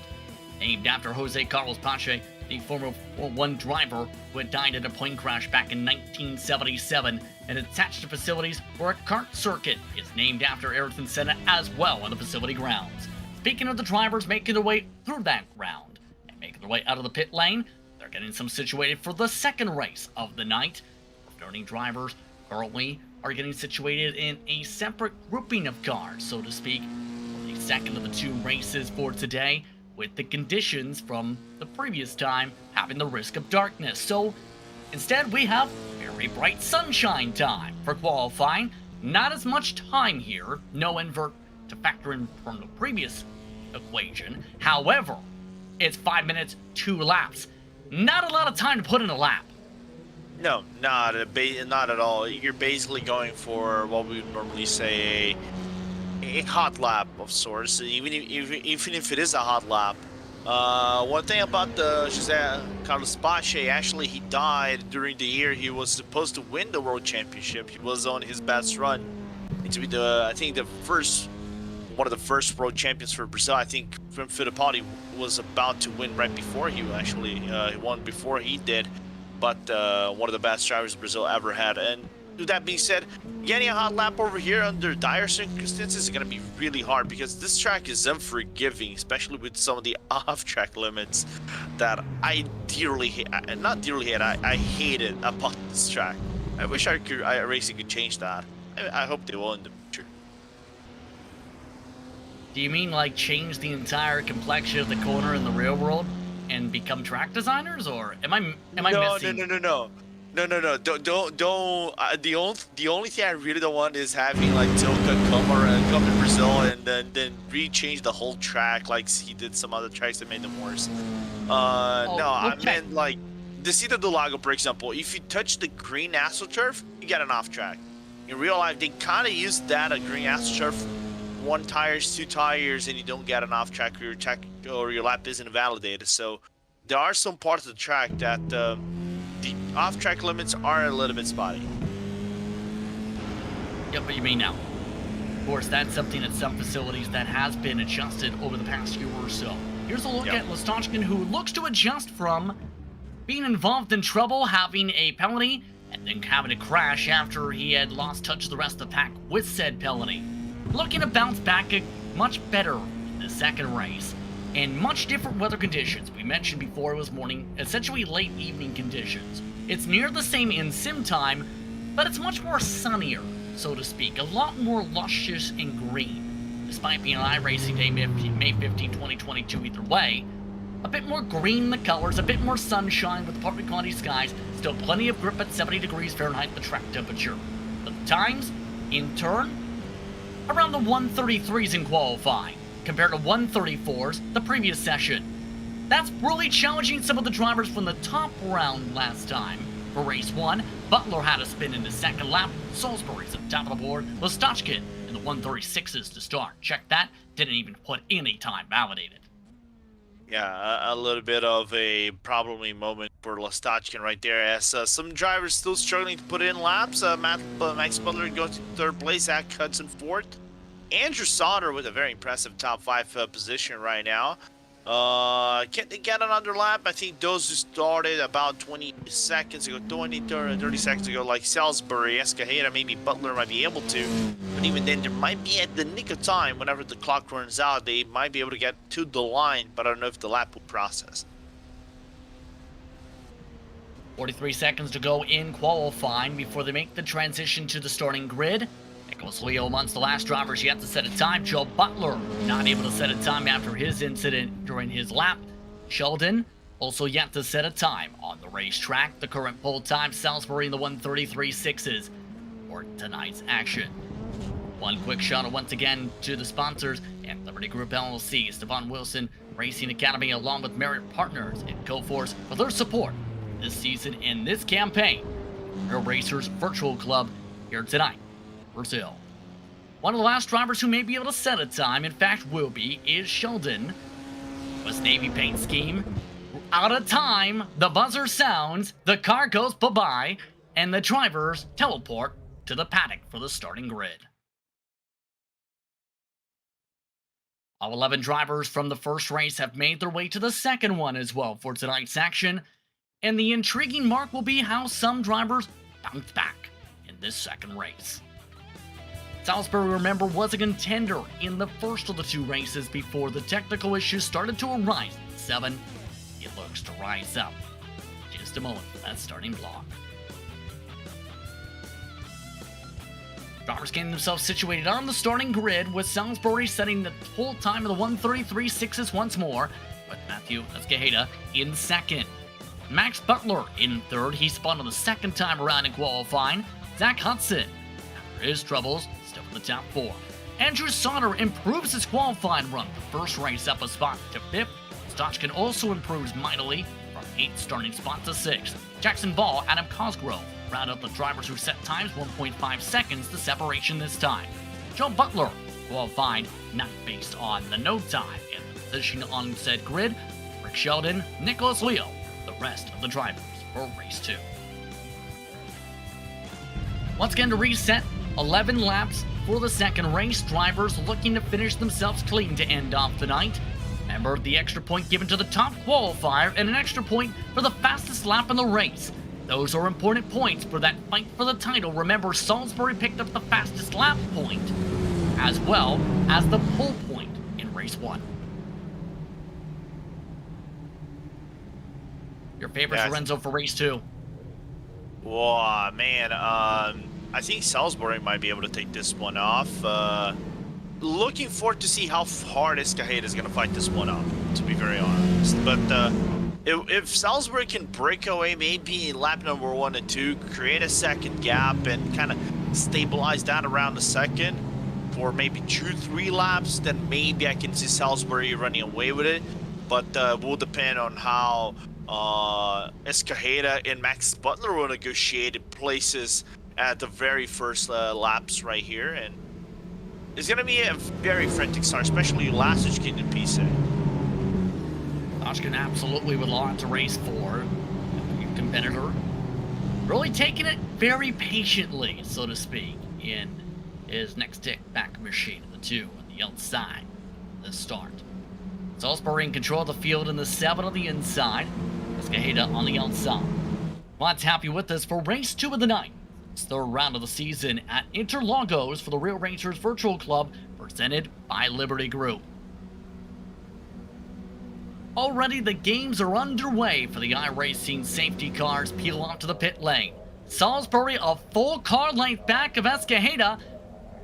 Named after Jose Carlos Pache, the Formula 1 driver who had died in a plane crash back in 1977, and attached to facilities where a kart circuit is named after Ayrton Senna as well on the facility grounds. Speaking of the drivers making their way through that ground and making their way out of the pit lane, they're getting some situated for the second race of the night. Returning drivers currently are getting situated in a separate grouping of cars, so to speak, for the second of the 2 races for today, with the conditions from the previous time having the risk of darkness. So instead we have very bright sunshine time for qualifying. Not as much time here, no invert to factor in from the previous equation. However, it's 5 minutes, 2 laps. Not a lot of time to put in a lap. No, not at all. You're basically going for what we would normally say a hot lap of sorts, even if it is a hot lap. One thing about the Jose Carlos Pache, actually he died during the year he was supposed to win the World Championship. He was on his best run. To be one of the first world champions for Brazil. I think Fittipaldi was about to win right before he won before he did. But one of the best drivers Brazil ever had. And with that being said, getting a hot lap over here under dire circumstances is going to be really hard because this track is unforgiving, especially with some of the off-track limits that I dearly hate. Not dearly hate, I hate it about this track. I wish iRacing could change that. I hope they will in the future. Do you mean like change the entire complexion of the corner in the real world? and become track designers, or am I No, missing? no. Don't. The only thing I really don't want is having like Tilka come to Brazil and then rechange the whole track like he did some other tracks that made them worse. No, I meant like the Interlagos, for example. If you touch the green astroturf, you get an off track. In real life, they kind of use that green astroturf, 1 tires, 2 tires, and you don't get an off track, or your lap isn't validated. So there are some parts of the track that the off-track limits are a little bit spotty. Yep, but you mean now. Of course, that's something at some facilities that has been adjusted over the past year or so. Here's a look at Listachkin, who looks to adjust from being involved in trouble, having a penalty, and then having a crash after he had lost touch of the rest of the pack with said penalty. Looking to bounce back much better in the second race. In much different weather conditions. We mentioned before it was morning, essentially late evening conditions. It's near the same in sim time, but it's much more sunnier, so to speak. A lot more luscious and green. Despite being an iRacing Day, May 15, 2022 either way. A bit more green in the colors, a bit more sunshine with partly cloudy skies. Still plenty of grip at 70 degrees Fahrenheit, the track temperature. But the times, in turn, around the 133s in qualifying, compared to 134s the previous session. That's really challenging some of the drivers from the top round last time. For race 1, Butler had a spin in the second lap, Salisbury's at the top of the board, Listachkin in the 136s to start. Check that, didn't even put any time validated. Yeah, a little bit of a probably moment for Listachkin right there, as some drivers still struggling to put in laps. Max Butler goes to 3rd place, Zach Hudson 4th. Andrew Sauter with a very impressive top 5 position right now. Can they get another lap? I think those who started about 20 seconds ago, 30 seconds ago, like Salisbury, Escajeda, maybe Butler might be able to. But even then, there might be at the nick of time, whenever the clock runs out, they might be able to get to the line, but I don't know if the lap will process. 43 seconds to go in qualifying before they make the transition to the starting grid. Nicholas Leo amongst the last drivers yet to set a time. Joe Butler not able to set a time after his incident during his lap. Sheldon also yet to set a time on the racetrack. The current pole time, Salisbury in the 133.6s for tonight's action. One quick shot once again to the sponsors and Liberty Group LLC, Stefan Wilson Racing Academy, along with Merit Partners and Coforce for their support this season in this campaign. Real Racers Virtual Club here tonight. Brazil. One of the last drivers who may be able to set a time, in fact will be, is Sheldon. Was Navy paint scheme. Out of time, the buzzer sounds, the car goes bye-bye, and the drivers teleport to the paddock for the starting grid. All 11 drivers from the first race have made their way to the second one as well for tonight's action, and the intriguing mark will be how some drivers bounce back in this second race. Salisbury, remember, was a contender in the first of the 2 races before the technical issues started to arise. 7, it looks to rise up. Just a moment for that starting block. Drivers getting themselves situated on the starting grid, with Salisbury setting the whole time of the 133.6s once more, with Matthew Escajeda in second. Max Butler in third. He spun on the second time around in qualifying. Zach Hudson, after his troubles, still in the top 4. Andrew Sauter improves his qualifying run. The first race up a spot to 5th. Stochkin also improves mightily from 8th starting spot to 6th. Jackson Ball, Adam Cosgrove round up the drivers who set times, 1.5 seconds the separation this time. Joe Butler qualified not based on the no time and the position on said grid. Rick Sheldon, Nicholas Leo, the rest of the drivers for race 2. Once again to reset, 11 laps for the second race. Drivers looking to finish themselves clean to end off the night. Remember, the extra point given to the top qualifier and an extra point for the fastest lap in the race. Those are important points for that fight for the title. Remember, Salisbury picked up the fastest lap point, as well as the pole point in race 1. Your favorite, Lorenzo, for race 2? Whoa, man. I think Salisbury might be able to take this one off. Looking forward to see how hard Escajeda is going to fight this one off, to be very honest. But if Salisbury can break away maybe in lap number 1 and 2, create a second gap and kind of stabilize that around the second for maybe 2-3 laps, then maybe I can see Salisbury running away with it. But will depend on how Escajeda and Max Butler will negotiate places at the very first laps right here. And it's going to be a very frantic start, especially Lasickin and Pisa. Lasickin absolutely with a lot to race for. New competitor. Really taking it very patiently, so to speak, in his next tick back machine, the 2 on the outside of the start. Salisbury in control of the field in the 7 on the inside. Escajeda on the outside. Lots happy with this for race 2 of the night. It's the third round of the season at Interlagos for the Real Racers Virtual Club, presented by Liberty Group. Already the games are underway for the iRacing safety cars peel off to the pit lane. Salisbury a full car length back of Escajeda.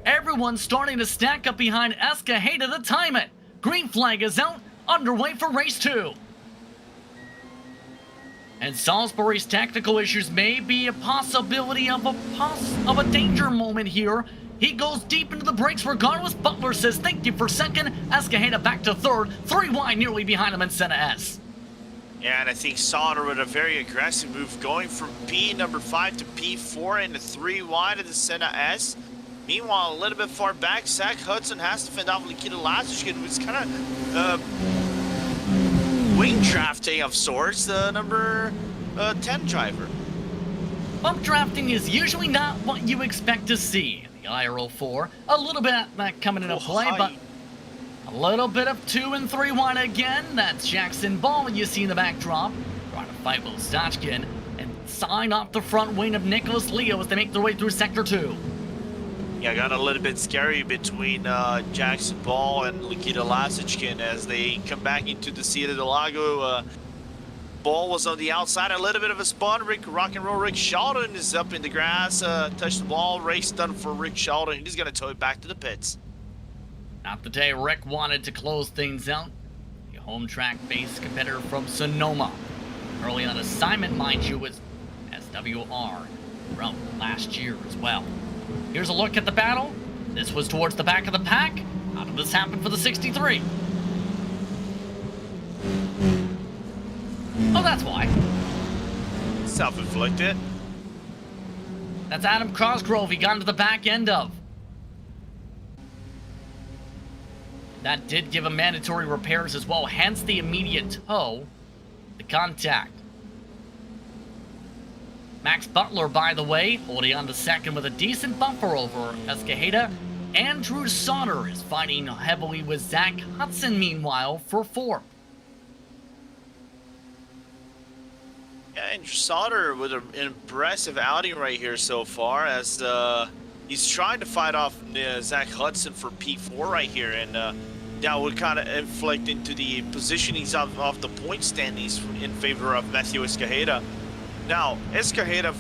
Everyone's starting to stack up behind Escajeda to time it. Green flag is out, underway for race 2. And Salisbury's technical issues may be a possibility of a danger moment here. He goes deep into the brakes regardless. Butler says thank you for second. Escajeda back to third. 3 wide nearly behind him in Senna S. Yeah, and I think Sauter with a very aggressive move going from P number 5 to P4 and 3 wide of the Senna S. Meanwhile, a little bit far back, Zach Hudson has to fend off Nikita Lasickin, who's kind of wing drafting of sorts, the number 10 driver. Bump drafting is usually not what you expect to see in the IRL4. A little bit of that coming into play, but a little bit of 2 and 3 wide again. That's Jackson Ball you see in the backdrop. Trying to fight with Stachkin and sign off the front wing of Nicholas Leo as they make their way through Sector 2. Yeah, got a little bit scary between Jackson Ball and Nikita Lasickin as they come back into the Ciudad del Lago. Ball was on the outside, a little bit of a spun. Rock and roll Rick Sheldon is up in the grass, touched the ball, race done for Rick Sheldon. He's going to tow it back to the pits. Not the day Rick wanted to close things out. The home track based competitor from Sonoma. Early on assignment, mind you, was SWR from last year as well. Here's a look at the battle. This was towards the back of the pack. How did this happen for the 63? Oh, that's why. Self-inflicted. That's Adam Cosgrove he got into the back end of. That did give him mandatory repairs as well, hence the immediate tow, the contact. Max Butler, by the way, holding on to second with a decent bumper over Escajeda. Andrew Sauter is fighting heavily with Zach Hudson, meanwhile, for 4th. Yeah, Andrew Sauter with an impressive outing right here so far as he's trying to fight off Zach Hudson for P4 right here. And that would kind of inflict into the positionings of the point standings in favor of Matthew Escajeda. Now, Escajeda,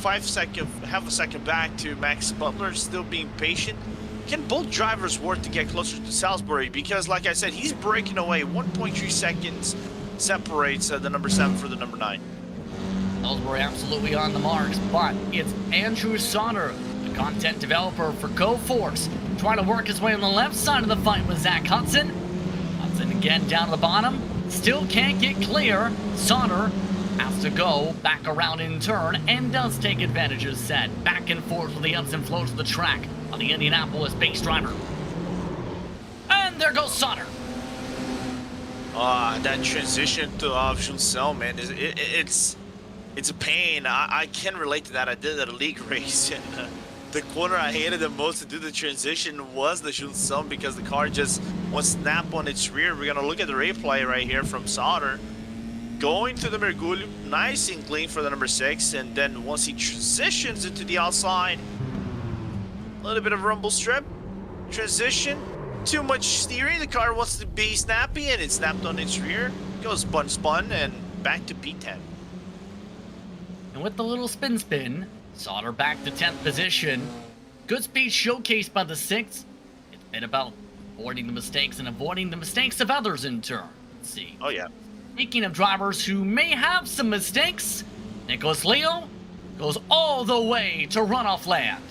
half a second back to Max Butler, still being patient. Can both drivers work to get closer to Salisbury? Because, like I said, he's breaking away. 1.3 seconds separates the number 7 for the number 9. Salisbury absolutely on the marks, but it's Andrew Sauter, the content developer for GoForce, trying to work his way on the left side of the fight with Zach Hudson. Hudson again down to the bottom. Still can't get clear. Sauter has to go back around in turn and does take advantage of said back and forth with the ebbs and flows of the track on the Indianapolis-based driver. And there goes Sauter. That transition to Junção, man, it's a pain. I can relate to that. I did at a league race, and the corner I hated the most to do the transition was the Junção because the car just went snap on its rear. We're gonna look at the replay right here from Sauter. Going to the Mergulho, nice and clean for the number 6, and then once he transitions into the outside, a little bit of rumble strip, transition, too much steering, the car wants to be snappy, and it snapped on its rear, goes spun, and back to P10. And with the little spin, Sauter back to 10th position. Good speed showcased by the 6th. It's been about avoiding the mistakes and avoiding the mistakes of others in turn. Let's see. Oh, yeah. Speaking of drivers who may have some mistakes, Nicholas Leo goes all the way to runoff land.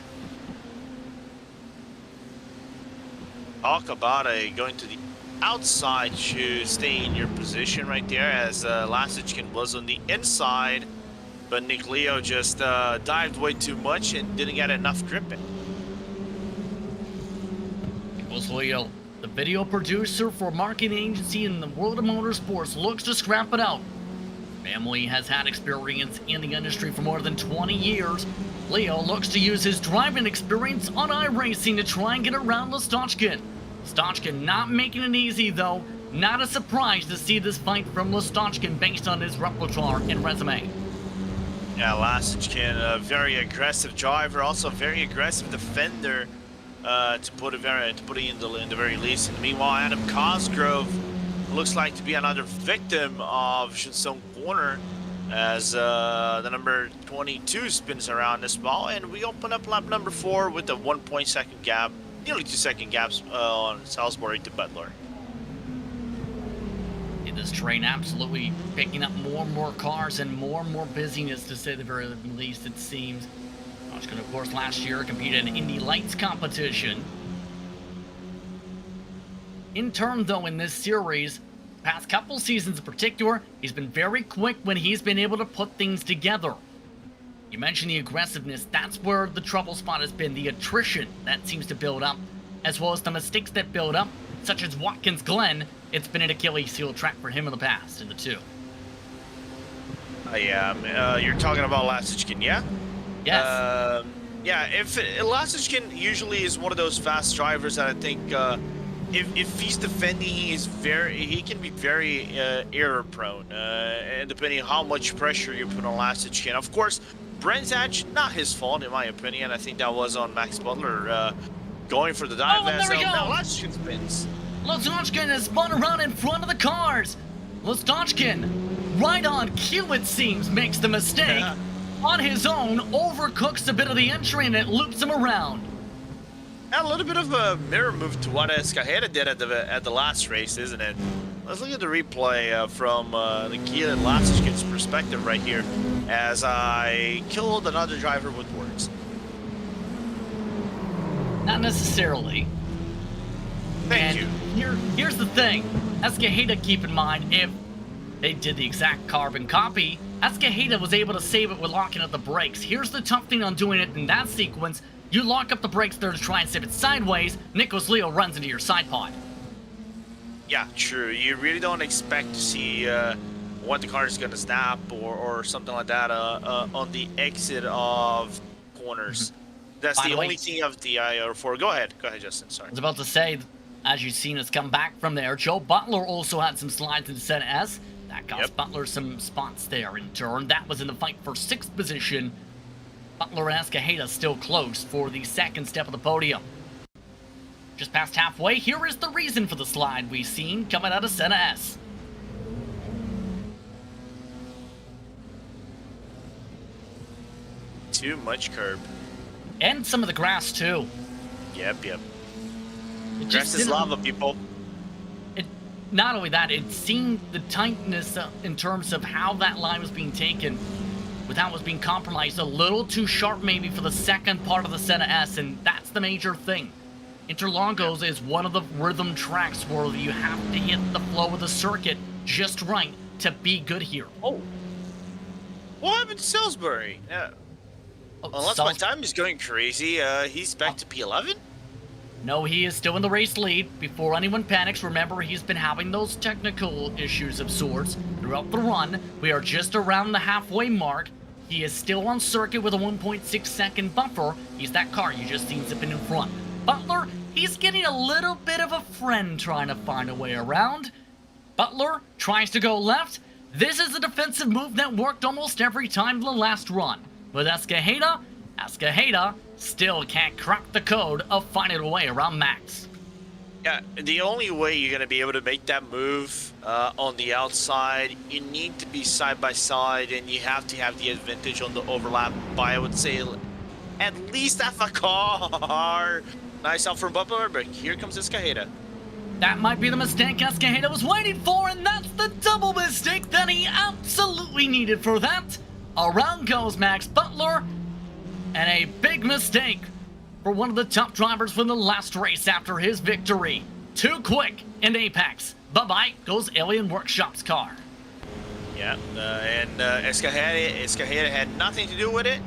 Talk about going to the outside to stay in your position right there, as Lasickin was on the inside, but Nick Leo just dived way too much and didn't get enough gripping. Nicholas Leo, the video producer for a marketing agency in the world of motorsports, looks to scrap it out. Family has had experience in the industry for more than 20 years. Leo looks to use his driving experience on iRacing to try and get around Lastotchkin. Lastotchkin not making it easy though. Not a surprise to see this fight from Lastotchkin based on his repertoire and resume. Yeah, Lasickin, a very aggressive driver, also a very aggressive defender, to put it in the very least. And meanwhile, Adam Cosgrove looks like to be another victim of Shinson Corner, as the number 22 spins around this ball, and we open up lap number 4 with a 1.2 gap, nearly 2-second gaps on Salisbury to Butler. This train absolutely picking up more and more cars and more busyness, to say the very least, it seems. Lastotchkin, of course, last year competed in Indy Lights competition. In turn, though, in this series, past couple seasons in particular, he's been very quick when he's been able to put things together. You mentioned the aggressiveness. That's where the trouble spot has been. The attrition that seems to build up, as well as the mistakes that build up, such as Watkins Glen. It's been an Achilles heel track for him in the past, in the 2. Yeah, you're talking about Lasickin, yeah? Yes. Yeah, if Lasickin usually is one of those fast drivers that I think if he's defending, he can be very error prone, and depending on how much pressure you put on Lasickin. Of course, Brenzach, not his fault in my opinion. I think that was on Max Butler going for the dive. Oh, there we go. Now Lasickin spins. Lastotchkin has spun around in front of the cars. Lastotchkin, right on cue it seems, makes the mistake. On his own, overcooks a bit of the entry and it loops him around. A little bit of a mirror move to what Escajeda did at the last race, isn't it? Let's look at the replay from the Kia Lasickin's perspective right here, as I killed another driver with words. Not necessarily. Thank you. Here's the thing. Escajeda, keep in mind, if they did the exact carbon copy, Escajeda was able to save it with locking up the brakes. Here's the tough thing on doing it in that sequence. You lock up the brakes there to try and save it sideways. Nicholas Leo runs into your side pod. Yeah, true. You really don't expect to see what the car is going to snap or something like that on the exit of corners. That's the only thing of the IR4. Go ahead, Justin. Sorry. I was about to say, as you've seen us come back from there, Joe Butler also had some slides in Senna S. That cost Butler some spots there in turn. That was in the fight for 6th position. Butler and Escajeda still close for the 2nd step of the podium. Just past halfway, here is the reason for the slide we've seen coming out of Senna S. Too much curb. And some of the grass, too. Yep. Grass is lava, people. Not only that, it seemed the tightness in terms of how that line was being taken, with how it was being compromised, a little too sharp maybe for the 2nd part of the Senna S, and that's the major thing. Interlagos is one of the rhythm tracks where you have to hit the flow of the circuit just right to be good here. Oh. What happened to Salisbury? Unless my time is going crazy, he's back to P11? No, he is still in the race lead. Before anyone panics, remember he's been having those technical issues of sorts throughout the run. We are just around the halfway mark. He is still on circuit with a 1.6-second buffer. He's that car you just seen zipping in front. Butler, he's getting a little bit of a friend trying to find a way around. Butler tries to go left. This is a defensive move that worked almost every time in the last run. With Escajeda still can't crack the code of finding a way around Max. Yeah, the only way you're going to be able to make that move on the outside, you need to be side by side, and you have to have the advantage on the overlap by, I would say, at least half a car. Nice out from Butler, but here comes Escajeda. That might be the mistake Escajeda was waiting for, and that's the double mistake that he absolutely needed for that. Around goes Max Butler, and a big mistake for one of the top drivers from the last race after his victory. Too quick in Apex. Bye-bye goes Alien Workshop's car. Yeah, and Escajeda had nothing to do with it.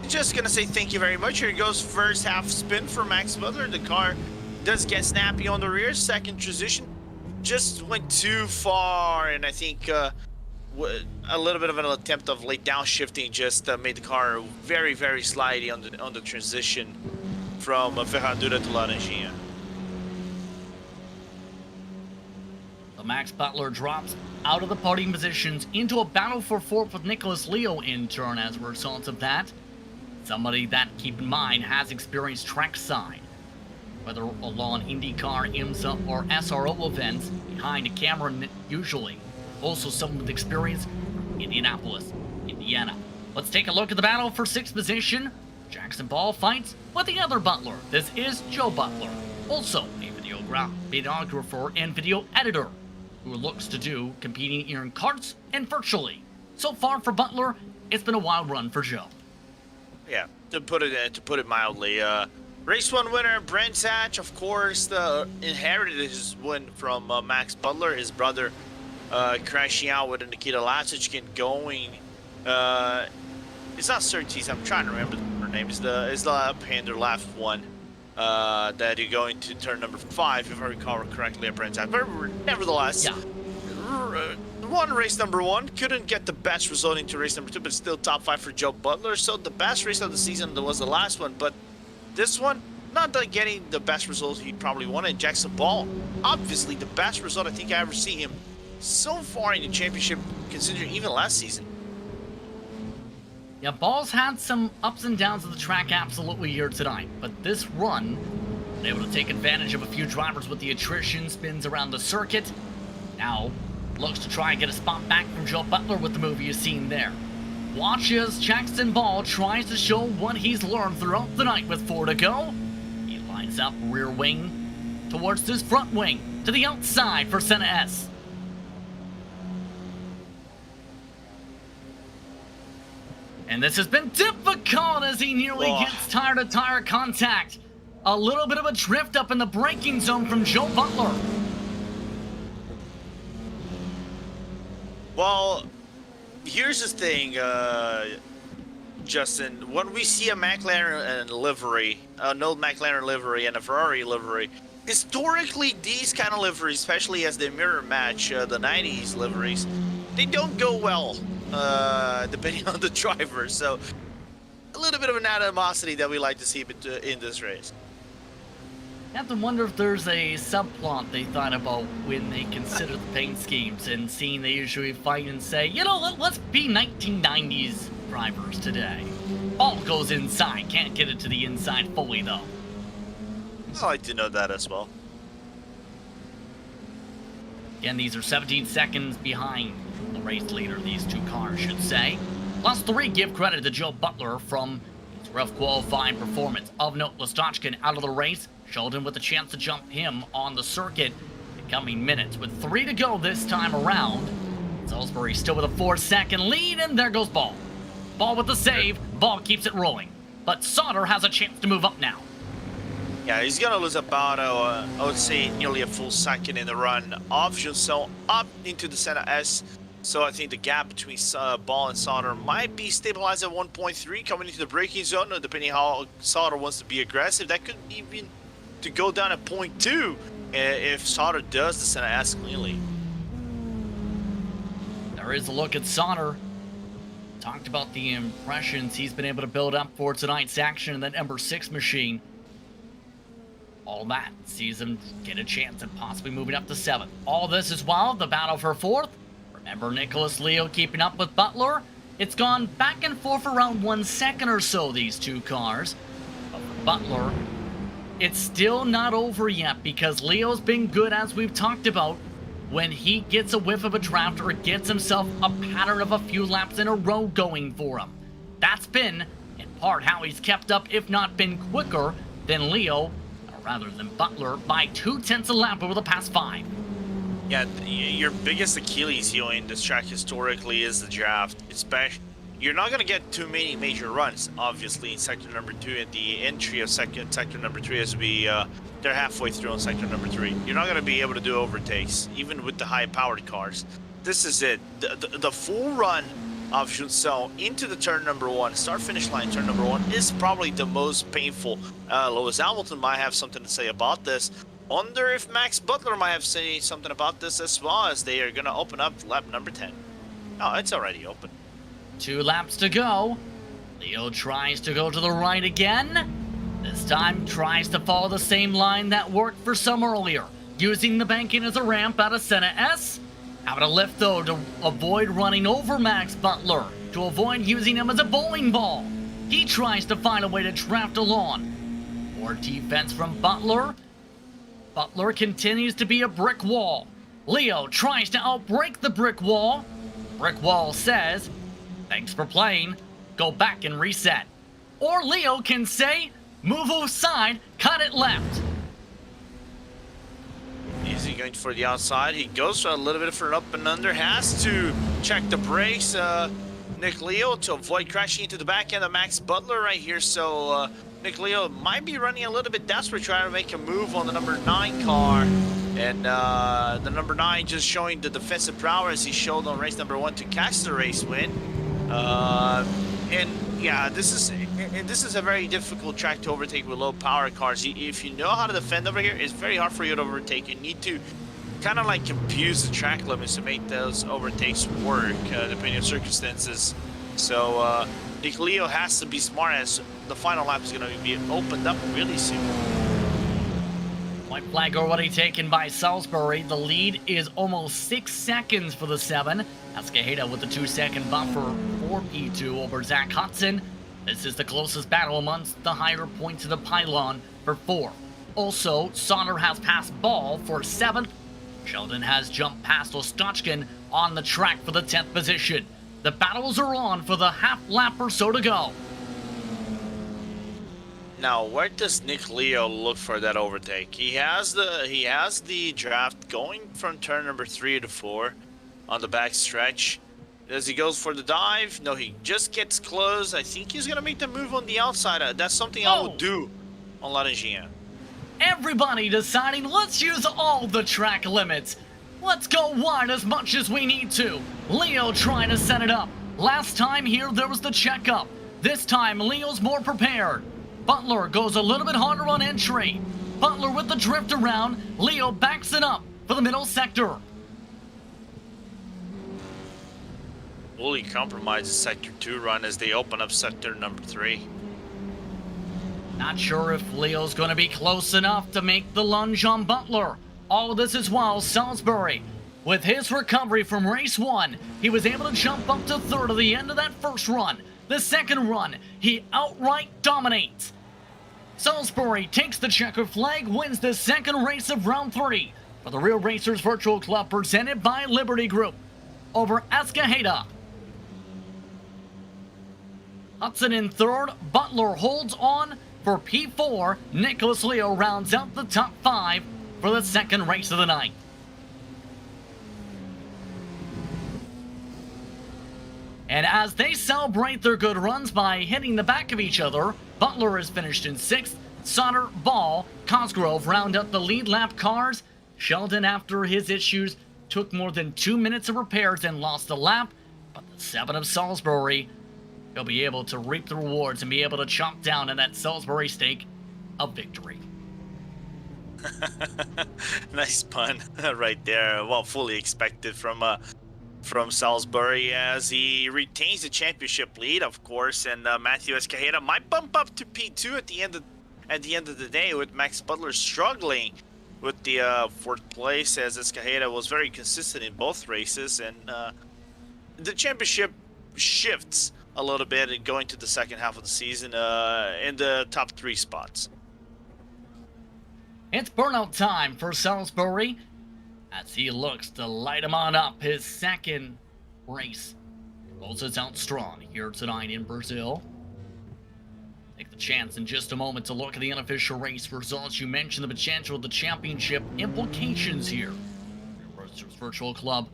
Just gonna say thank you very much. Here goes first half spin for Max Butler. The car does get snappy on the rear. Second transition just went too far, and I think a little bit of an attempt of late downshifting just made the car very, very slidey on the transition from Ferradura to Laranjinha. So Max Butler drops out of the podium positions into a battle for fourth with Nicholas Leo in turn as a result of that. Somebody that, keep in mind, has experienced trackside, whether along IndyCar, IMSA, or SRO events, behind a camera usually. Also someone with experience from Indianapolis, Indiana. Let's take a look at the battle for sixth position. Jackson Ball fights with the other Butler. This is Joe Butler, also a videographer and video editor, who looks to do competing here in karts and virtually. So far for Butler, it's been a wild run for Joe. Yeah, to put it mildly. Race 1 winner Brent Satch, of course, inherited his win from Max Butler, his brother, crashing out with Nikita Lasichkin going. It's not Surtees, I'm trying to remember her name. It's the up-hander left one that you're going to turn number 5, if I recall correctly, at Brent Satch. But nevertheless, yeah. Won race number 1, couldn't get the best result into race number 2, but still top 5 for Joe Butler. So the best race of the season was the last one, but this one, not getting the best results he probably wanted. Jackson Ball, obviously the best result I think I ever see him so far in the championship, considering even last season. Yeah, Ball's had some ups and downs of the track absolutely here tonight, but this run, able to take advantage of a few drivers with the attrition, spins around the circuit. Now, looks to try and get a spot back from Joe Butler with the move you've seen there. Watch as Jackson Ball tries to show what he's learned throughout the night with 4 to go. He lines up rear wing towards his front wing to the outside for Senna S. And this has been difficult as he nearly gets tire to tire contact. A little bit of a drift up in the braking zone from Joe Butler. Well, here's the thing, Justin. When we see a McLaren livery, an old McLaren livery and a Ferrari livery, historically these kind of liveries, especially as they mirror match the 90s liveries, they don't go well, depending on the driver. So a little bit of an animosity that we like to see in this race. I have to wonder if there's a subplot they thought about when they consider the paint schemes and seeing they usually fight and say, you know, let's be 1990s drivers today. Ball goes inside, can't get it to the inside fully though. I like to know that as well. Again, these are 17 seconds behind the race leader, these two cars should say. Plus 3 give credit to Joe Butler from his rough qualifying performance. Of note, Lastotchkin out of the race. Sheldon with a chance to jump him on the circuit in coming minutes. With 3 to go this time around, Salisbury still with a 4-second lead, and there goes Ball. Ball with the save. Ball keeps it rolling. But Sauter has a chance to move up now. Yeah, he's going to lose about, I would say, nearly a full second in the run of Junção up into the Senna S. So I think the gap between Ball and Sauter might be stabilized at 1.3 coming into the braking zone, depending how Sauter wants to be aggressive. That could even to go down at 0.2 if Sauter does the Senna S cleanly. There is a look at Sauter. Talked about the impressions he's been able to build up for tonight's action in that number 6 machine. All that sees him get a chance at possibly moving up to 7th. All this as well, the battle for 4th. Remember Nicholas Leo keeping up with Butler? It's gone back and forth around 1 second or so, these two cars. But for Butler, it's still not over yet because Leo's been good, as we've talked about, when he gets a whiff of a draft or gets himself a pattern of a few laps in a row going for him. That's been, in part, how he's kept up, if not been quicker than Leo. rather than Butler, by 2/10 a lap over the past 5. Yeah, your biggest Achilles heel in this track historically is the draft. Especially, you're not going to get too many major runs, obviously, in sector number 2, and the entry of sector number 3 is they're halfway through on sector number 3. You're not going to be able to do overtakes, even with the high-powered cars. This is it. The full run of Juncel into the turn number 1, start-finish line turn number 1, is probably the most painful. Lewis Hamilton might have something to say about this. Wonder if Max Butler might have said something about this as well, as they are going to open up lap number 10. Oh, it's already open. 2 laps to go. Leo tries to go to the right again. This time tries to follow the same line that worked for some earlier, using the banking as a ramp out of Senna S. Having a lift though to avoid running over Max Butler, to avoid using him as a bowling ball. He tries to find a way to draft along. More defense from Butler. Butler continues to be a brick wall. Leo tries to outbreak the brick wall. Brick wall says, "Thanks for playing, go back and reset." Or Leo can say, "Move aside, cut it left." Is he going for the outside? He goes for a little bit for an up and under. Has to check the brakes, Nick Leo, to avoid crashing into the back end of Max Butler right here. So Nick Leo might be running a little bit desperate, trying to make a move on the number 9 car. And the number 9 just showing the defensive prowess he showed on race number 1 to catch the race win. And yeah, this is a very difficult track to overtake with low power cars. If you know how to defend over here, it's very hard for you to overtake. You need to kind of like abuse the track limits to make those overtakes work, depending on circumstances. So Nick Leo has to be smart, as the final lap is going to be opened up really soon. White flag already taken by Salisbury. The lead is almost 6 seconds for the 7. Escajeda with the 2-second buffer for P2 over Zach Hudson. This is the closest battle amongst the higher points of the pylon for 4. Also, Sauter has passed Ball for 7th. Sheldon has jumped past Ostochkin on the track for the 10th position. The battles are on for the half lap or so to go. Now, where does Nick Leo look for that overtake? He has the draft going from turn number 3 to 4 on the back stretch. As he goes for the dive, no, he just gets close. I think he's gonna make the move on the outside. That's something I will do on Laranjinha. Everybody deciding, let's use all the track limits. Let's go wide as much as we need to. Leo trying to set it up. Last time here, there was the checkup. This time, Leo's more prepared. Butler goes a little bit harder on entry. Butler with the drift around. Leo backs it up for the middle sector. Fully compromises sector 2 run as they open up sector number 3. Not sure if Leo's going to be close enough to make the lunge on Butler. All of this is while Salisbury, with his recovery from race 1, he was able to jump up to 3rd at the end of that first run. The second run, he outright dominates. Salisbury takes the checker flag, wins the second race of round 3 for the Real Racers Virtual Club, presented by Liberty Group over Escajeda. Hudson in 3rd, Butler holds on for P4. Nicholas Leo rounds out the top 5 for the second race of the night. And as they celebrate their good runs by hitting the back of each other, Butler is finished in 6th. Sauter, Ball, Cosgrove round up the lead lap cars. Sheldon, after his issues, took more than 2 minutes of repairs and lost a lap. But the 7 of Salisbury, he'll be able to reap the rewards and be able to chomp down in that Salisbury steak of victory. Nice pun right there. Well, fully expected from Salisbury, as he retains the championship lead, of course, and Matthew Escajeda might bump up to P2 at the end of the day, with Max Butler struggling with the 4th place, as Escajeda was very consistent in both races, and the championship shifts a little bit and going to the second half of the season in the top 3 spots. It's burnout time for Salisbury as he looks to light him on up. His second race closes out strong here tonight in Brazil. Take the chance in just a moment to look at the unofficial race results. You mentioned the potential of the championship implications here. Racers Virtual Club,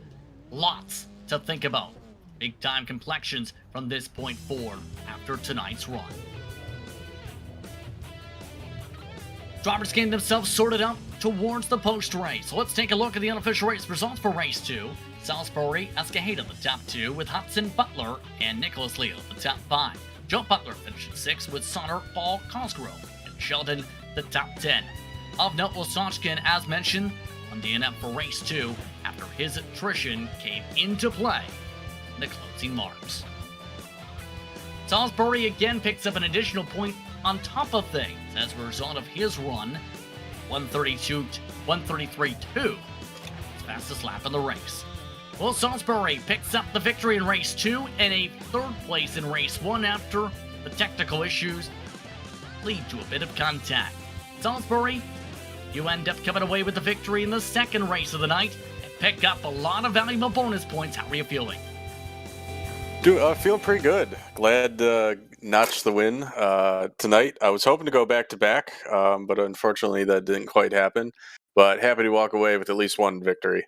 lots to think about. Big time complexions from this point forward after tonight's run. Drivers getting themselves sorted out towards the post-race. So let's take a look at the unofficial race results for race 2. Salisbury Escajeda the top 2 with Hudson Butler and Nicholas Leo the top 5. Joe Butler finished 6th with Sonner, Paul Cosgrove, and Sheldon the top 10. Of note, Wasachkin, as mentioned, on DNF for race 2 after his attrition came into play in the closing marks. Salisbury again picks up an additional point on top of things as a result of his run, 133.2, his fastest lap in the race. Well, Salisbury picks up the victory in race 2 and a 3rd place in race 1 after the technical issues lead to a bit of contact. Salisbury, you end up coming away with the victory in the 2nd race of the night and pick up a lot of valuable bonus points. How are you feeling? Dude, feeling pretty good. Glad to notch the win tonight. I was hoping to go back-to-back, but unfortunately that didn't quite happen. But happy to walk away with at least one victory.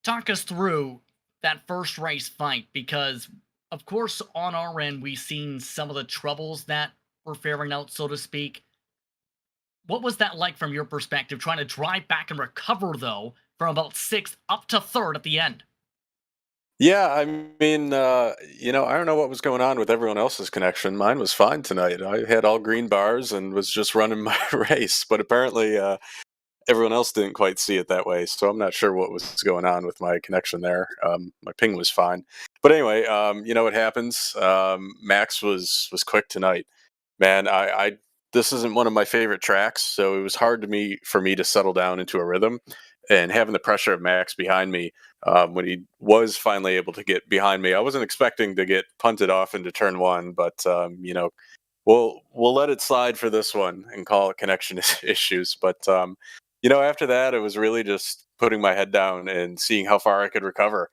Talk us through that first race fight, because of course on our end we've seen some of the troubles that were faring out, so to speak. What was that like from your perspective, trying to drive back and recover though from about 6th up to 3rd at the end? Yeah, I mean, I don't know what was going on with everyone else's connection. Mine was fine tonight. I had all green bars and was just running my race, but apparently everyone else didn't quite see it that way, so I'm not sure what was going on with my connection there. My ping was fine. But anyway, what happens. Max was quick tonight. Man, this isn't one of my favorite tracks, so it was hard for me to settle down into a rhythm. And having the pressure of Max behind me, when he was finally able to get behind me, I wasn't expecting to get punted off into turn 1, but we'll let it slide for this one and call it connection issues. But after that, it was really just putting my head down and seeing how far I could recover.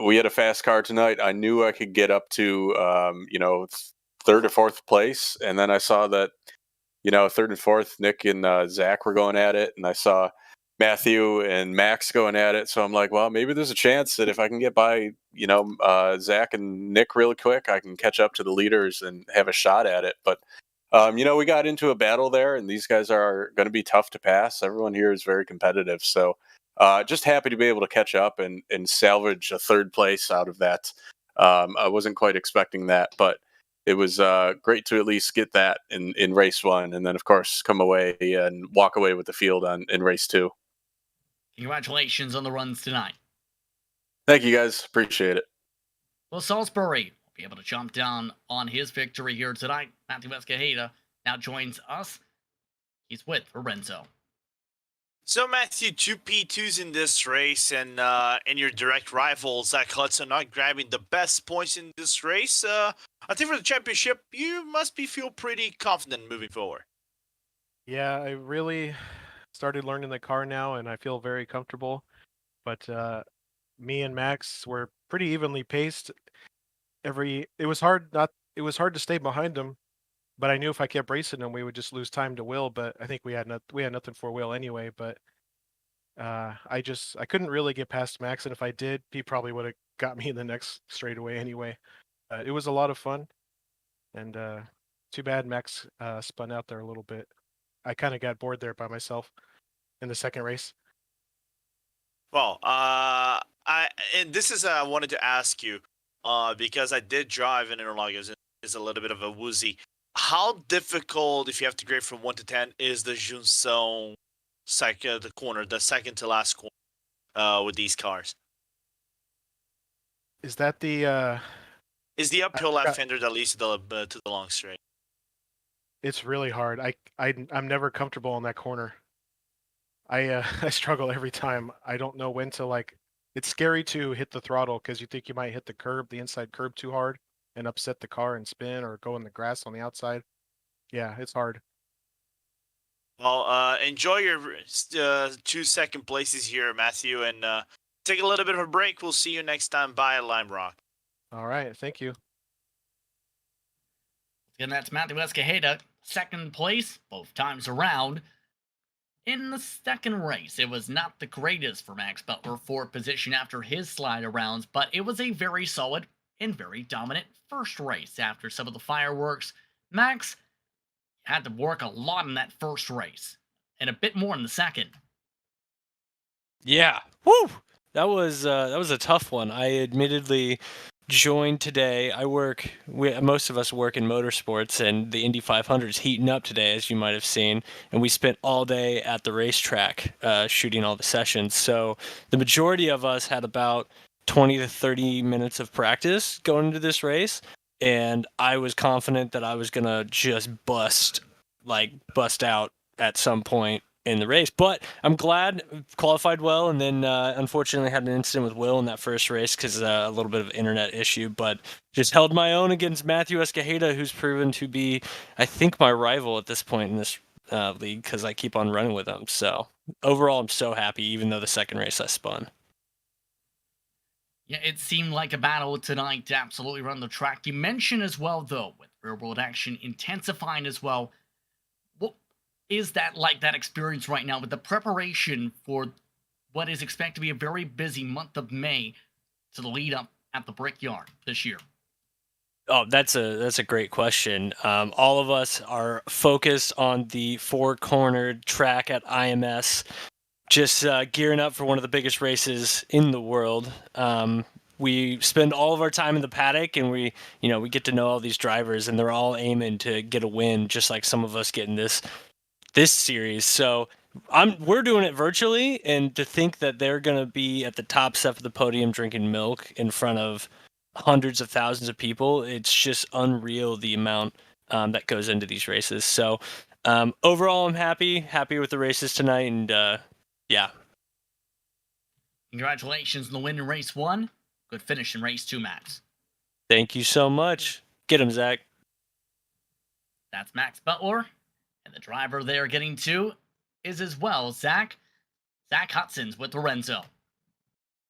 We had a fast car tonight. I knew I could get up to 3rd or 4th place, and then I saw that 3rd and 4th, Nick and Zach were going at it, and I saw Matthew and Max going at it. So I'm like, well, maybe there's a chance that if I can get by, Zach and Nick really quick, I can catch up to the leaders and have a shot at it. But, we got into a battle there, and these guys are going to be tough to pass. Everyone here is very competitive. So just happy to be able to catch up and salvage a 3rd place out of that. I wasn't quite expecting that, but it was great to at least get that in race 1, and then, of course, come away and walk away with the field in race 2. Congratulations on the runs tonight. Thank you, guys. Appreciate it. Well, Salisbury will be able to jump down on his victory here tonight. Matthew Escajeda now joins us. He's with Lorenzo. So, Matthew, 2 P2s in this race, and your direct rival, Zach Hudson, not grabbing the best points in this race. I think for the championship, you must feel pretty confident moving forward. Yeah, I really started learning the car now, and I feel very comfortable. But me and Max were pretty evenly paced. It was hard to stay behind him, but I knew if I kept racing him, we would just lose time to Will. But I think we had nothing for Will anyway. But I couldn't really get past Max, and if I did, he probably would have got me in the next straightaway anyway. It was a lot of fun, and too bad Max spun out there a little bit. I kind of got bored there by myself in the 2nd race. Well, this is I wanted to ask you because I did drive in Interlagos. It's a little bit of a woozy. How difficult, if you have to grade from 1 to 10, is the Junção the corner, the 2nd to last corner with these cars? Is that the? Is the uphill left fender that leads to the long straight? It's really hard. I'm never comfortable in that corner. I struggle every time. I don't know when to It's scary to hit the throttle because you think you might hit the inside curb too hard and upset the car and spin or go in the grass on the outside. Yeah, it's hard. Well, enjoy your 2 second places here, Matthew, and take a little bit of a break. We'll see you next time by Lime Rock. All right, thank you. And that's Matthew Escajeda, second place, both times around. In the second race, it was not the greatest for Max Butler, fourth position after his slide arounds, but it was a very solid and very dominant first race after some of the fireworks. Max had to work a lot in that first race, and a bit more in the second. Yeah, woo! That was a tough one. I admittedly joined today. Most of us work in motorsports, and the Indy 500 is heating up today, as you might have seen. And we spent all day at the racetrack shooting all the sessions. So the majority of us had about 20 to 30 minutes of practice going into this race, and I was confident that I was gonna just bust out at some point in the race. But I'm glad qualified well, and then unfortunately had an incident with Will in that first race because a little bit of internet issue, but just held my own against Matthew Escajeda, who's proven to be, I think, my rival at this point in this league because I keep on running with him. So overall, I'm so happy, even though the second race I spun. Yeah, it seemed like a battle tonight to absolutely run the track. You mentioned as well, though, with real-world action intensifying as well, what is that like, that experience right now with the preparation for what is expected to be a very busy month of May to the lead up at the Brickyard this year? Oh, that's a great question. All of us are focused on the four-cornered track at IMS, just gearing up for one of the biggest races in the world. We spend all of our time in the paddock, and we get to know all these drivers, and they're all aiming to get a win, just like some of us get in this series. So we're doing it virtually, and to think that they're going to be at the top step of the podium drinking milk in front of hundreds of thousands of people, it's just unreal the amount that goes into these races. So overall, I'm happy with the races tonight, and yeah. Congratulations on the win in race 1. Good finish in race 2, Max. Thank you so much. Get him, Zach. That's Max Butler. And the driver they're getting to is as well Zach Hudson's with Lorenzo.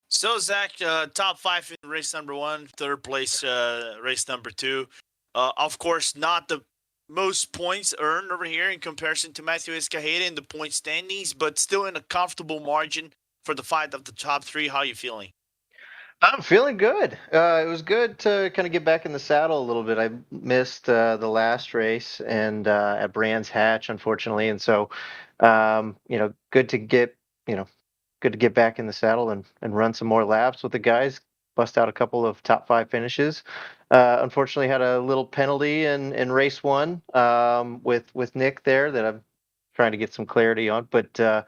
So, Zach, top 5 in race number 1, third place race number 2. Of course, not the most points earned over here in comparison to Matthew Escajeda in the point standings, but still in a comfortable margin for the fight of the top 3. How are you feeling? I'm feeling good. It was good to kind of get back in the saddle a little bit. I missed the last race and at Brands Hatch, unfortunately, and so good to get back in the saddle and run some more laps with the guys. Bust out a couple of top 5 finishes. Unfortunately, had a little penalty in race 1 with Nick there that I'm trying to get some clarity on, but.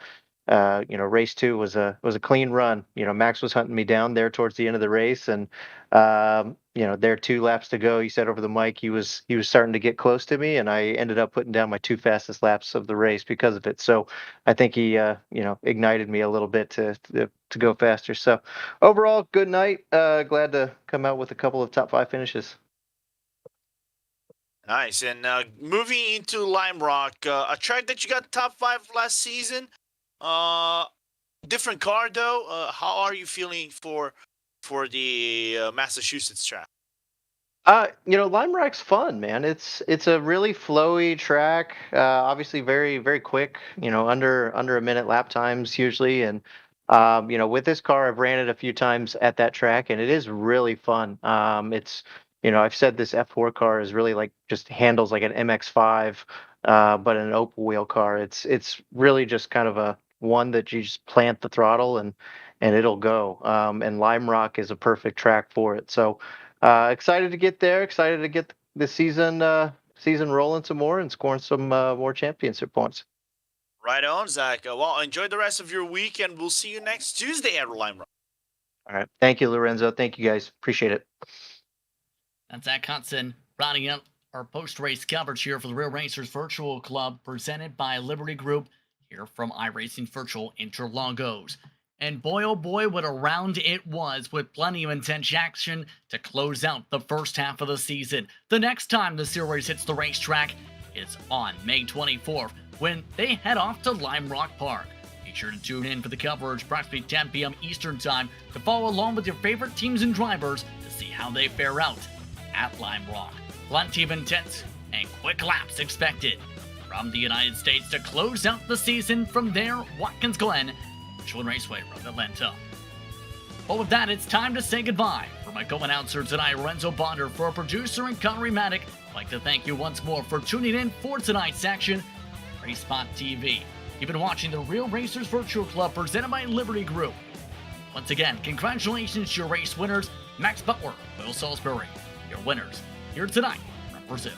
Race 2 was a clean run. Max was hunting me down there towards the end of the race, and there 2 laps to go. He said over the mic he was starting to get close to me, and I ended up putting down my 2 fastest laps of the race because of it. So I think he ignited me a little bit to go faster. So overall, good night. Glad to come out with a couple of top 5 finishes. Nice. And moving into Lime Rock, a track that you got top 5 last season. Different car though. How are you feeling for the Massachusetts track? Lime Rock's fun, man. It's a really flowy track. Obviously very, very quick. Under a minute lap times usually. And with this car, I've ran it a few times at that track, and it is really fun. It's I've said this F4 car is really like just handles like an MX-5, but an open wheel car. It's really just kind of a one that you just plant the throttle and it'll go. And Lime Rock is a perfect track for it. So excited to get there. Excited to get the season rolling some more and scoring some more championship points. Right on, Zach. Well, enjoy the rest of your week, and we'll see you next Tuesday at Lime Rock. All right. Thank you, Lorenzo. Thank you, guys. Appreciate it. That's Zach Hudson rounding up our post-race coverage here for the Real Racers Virtual Club, presented by Liberty Group, here from iRacing Virtual Interlagos. And boy, oh boy, what a round it was, with plenty of intense action to close out the first half of the season. The next time the series hits the racetrack is on May 24th, when they head off to Lime Rock Park. Be sure to tune in for the coverage approximately 10 p.m. Eastern Time to follow along with your favorite teams and drivers to see how they fare out at Lime Rock. Plenty of intense and quick laps expected. From the United States to close out the season from there, Watkins Glen, Michelin Raceway Road, Atlanta. But with that, it's time to say goodbye. For my co-announcer tonight, Renzo Bonder, for our producer and Connery Maddock, I'd like to thank you once more for tuning in for tonight's action, RaceSpotTV. You've been watching the Real Racers Virtual Club presented by Liberty Group. Once again, congratulations to your race winners, Max Butler, Will Salisbury, your winners here tonight from Brazil.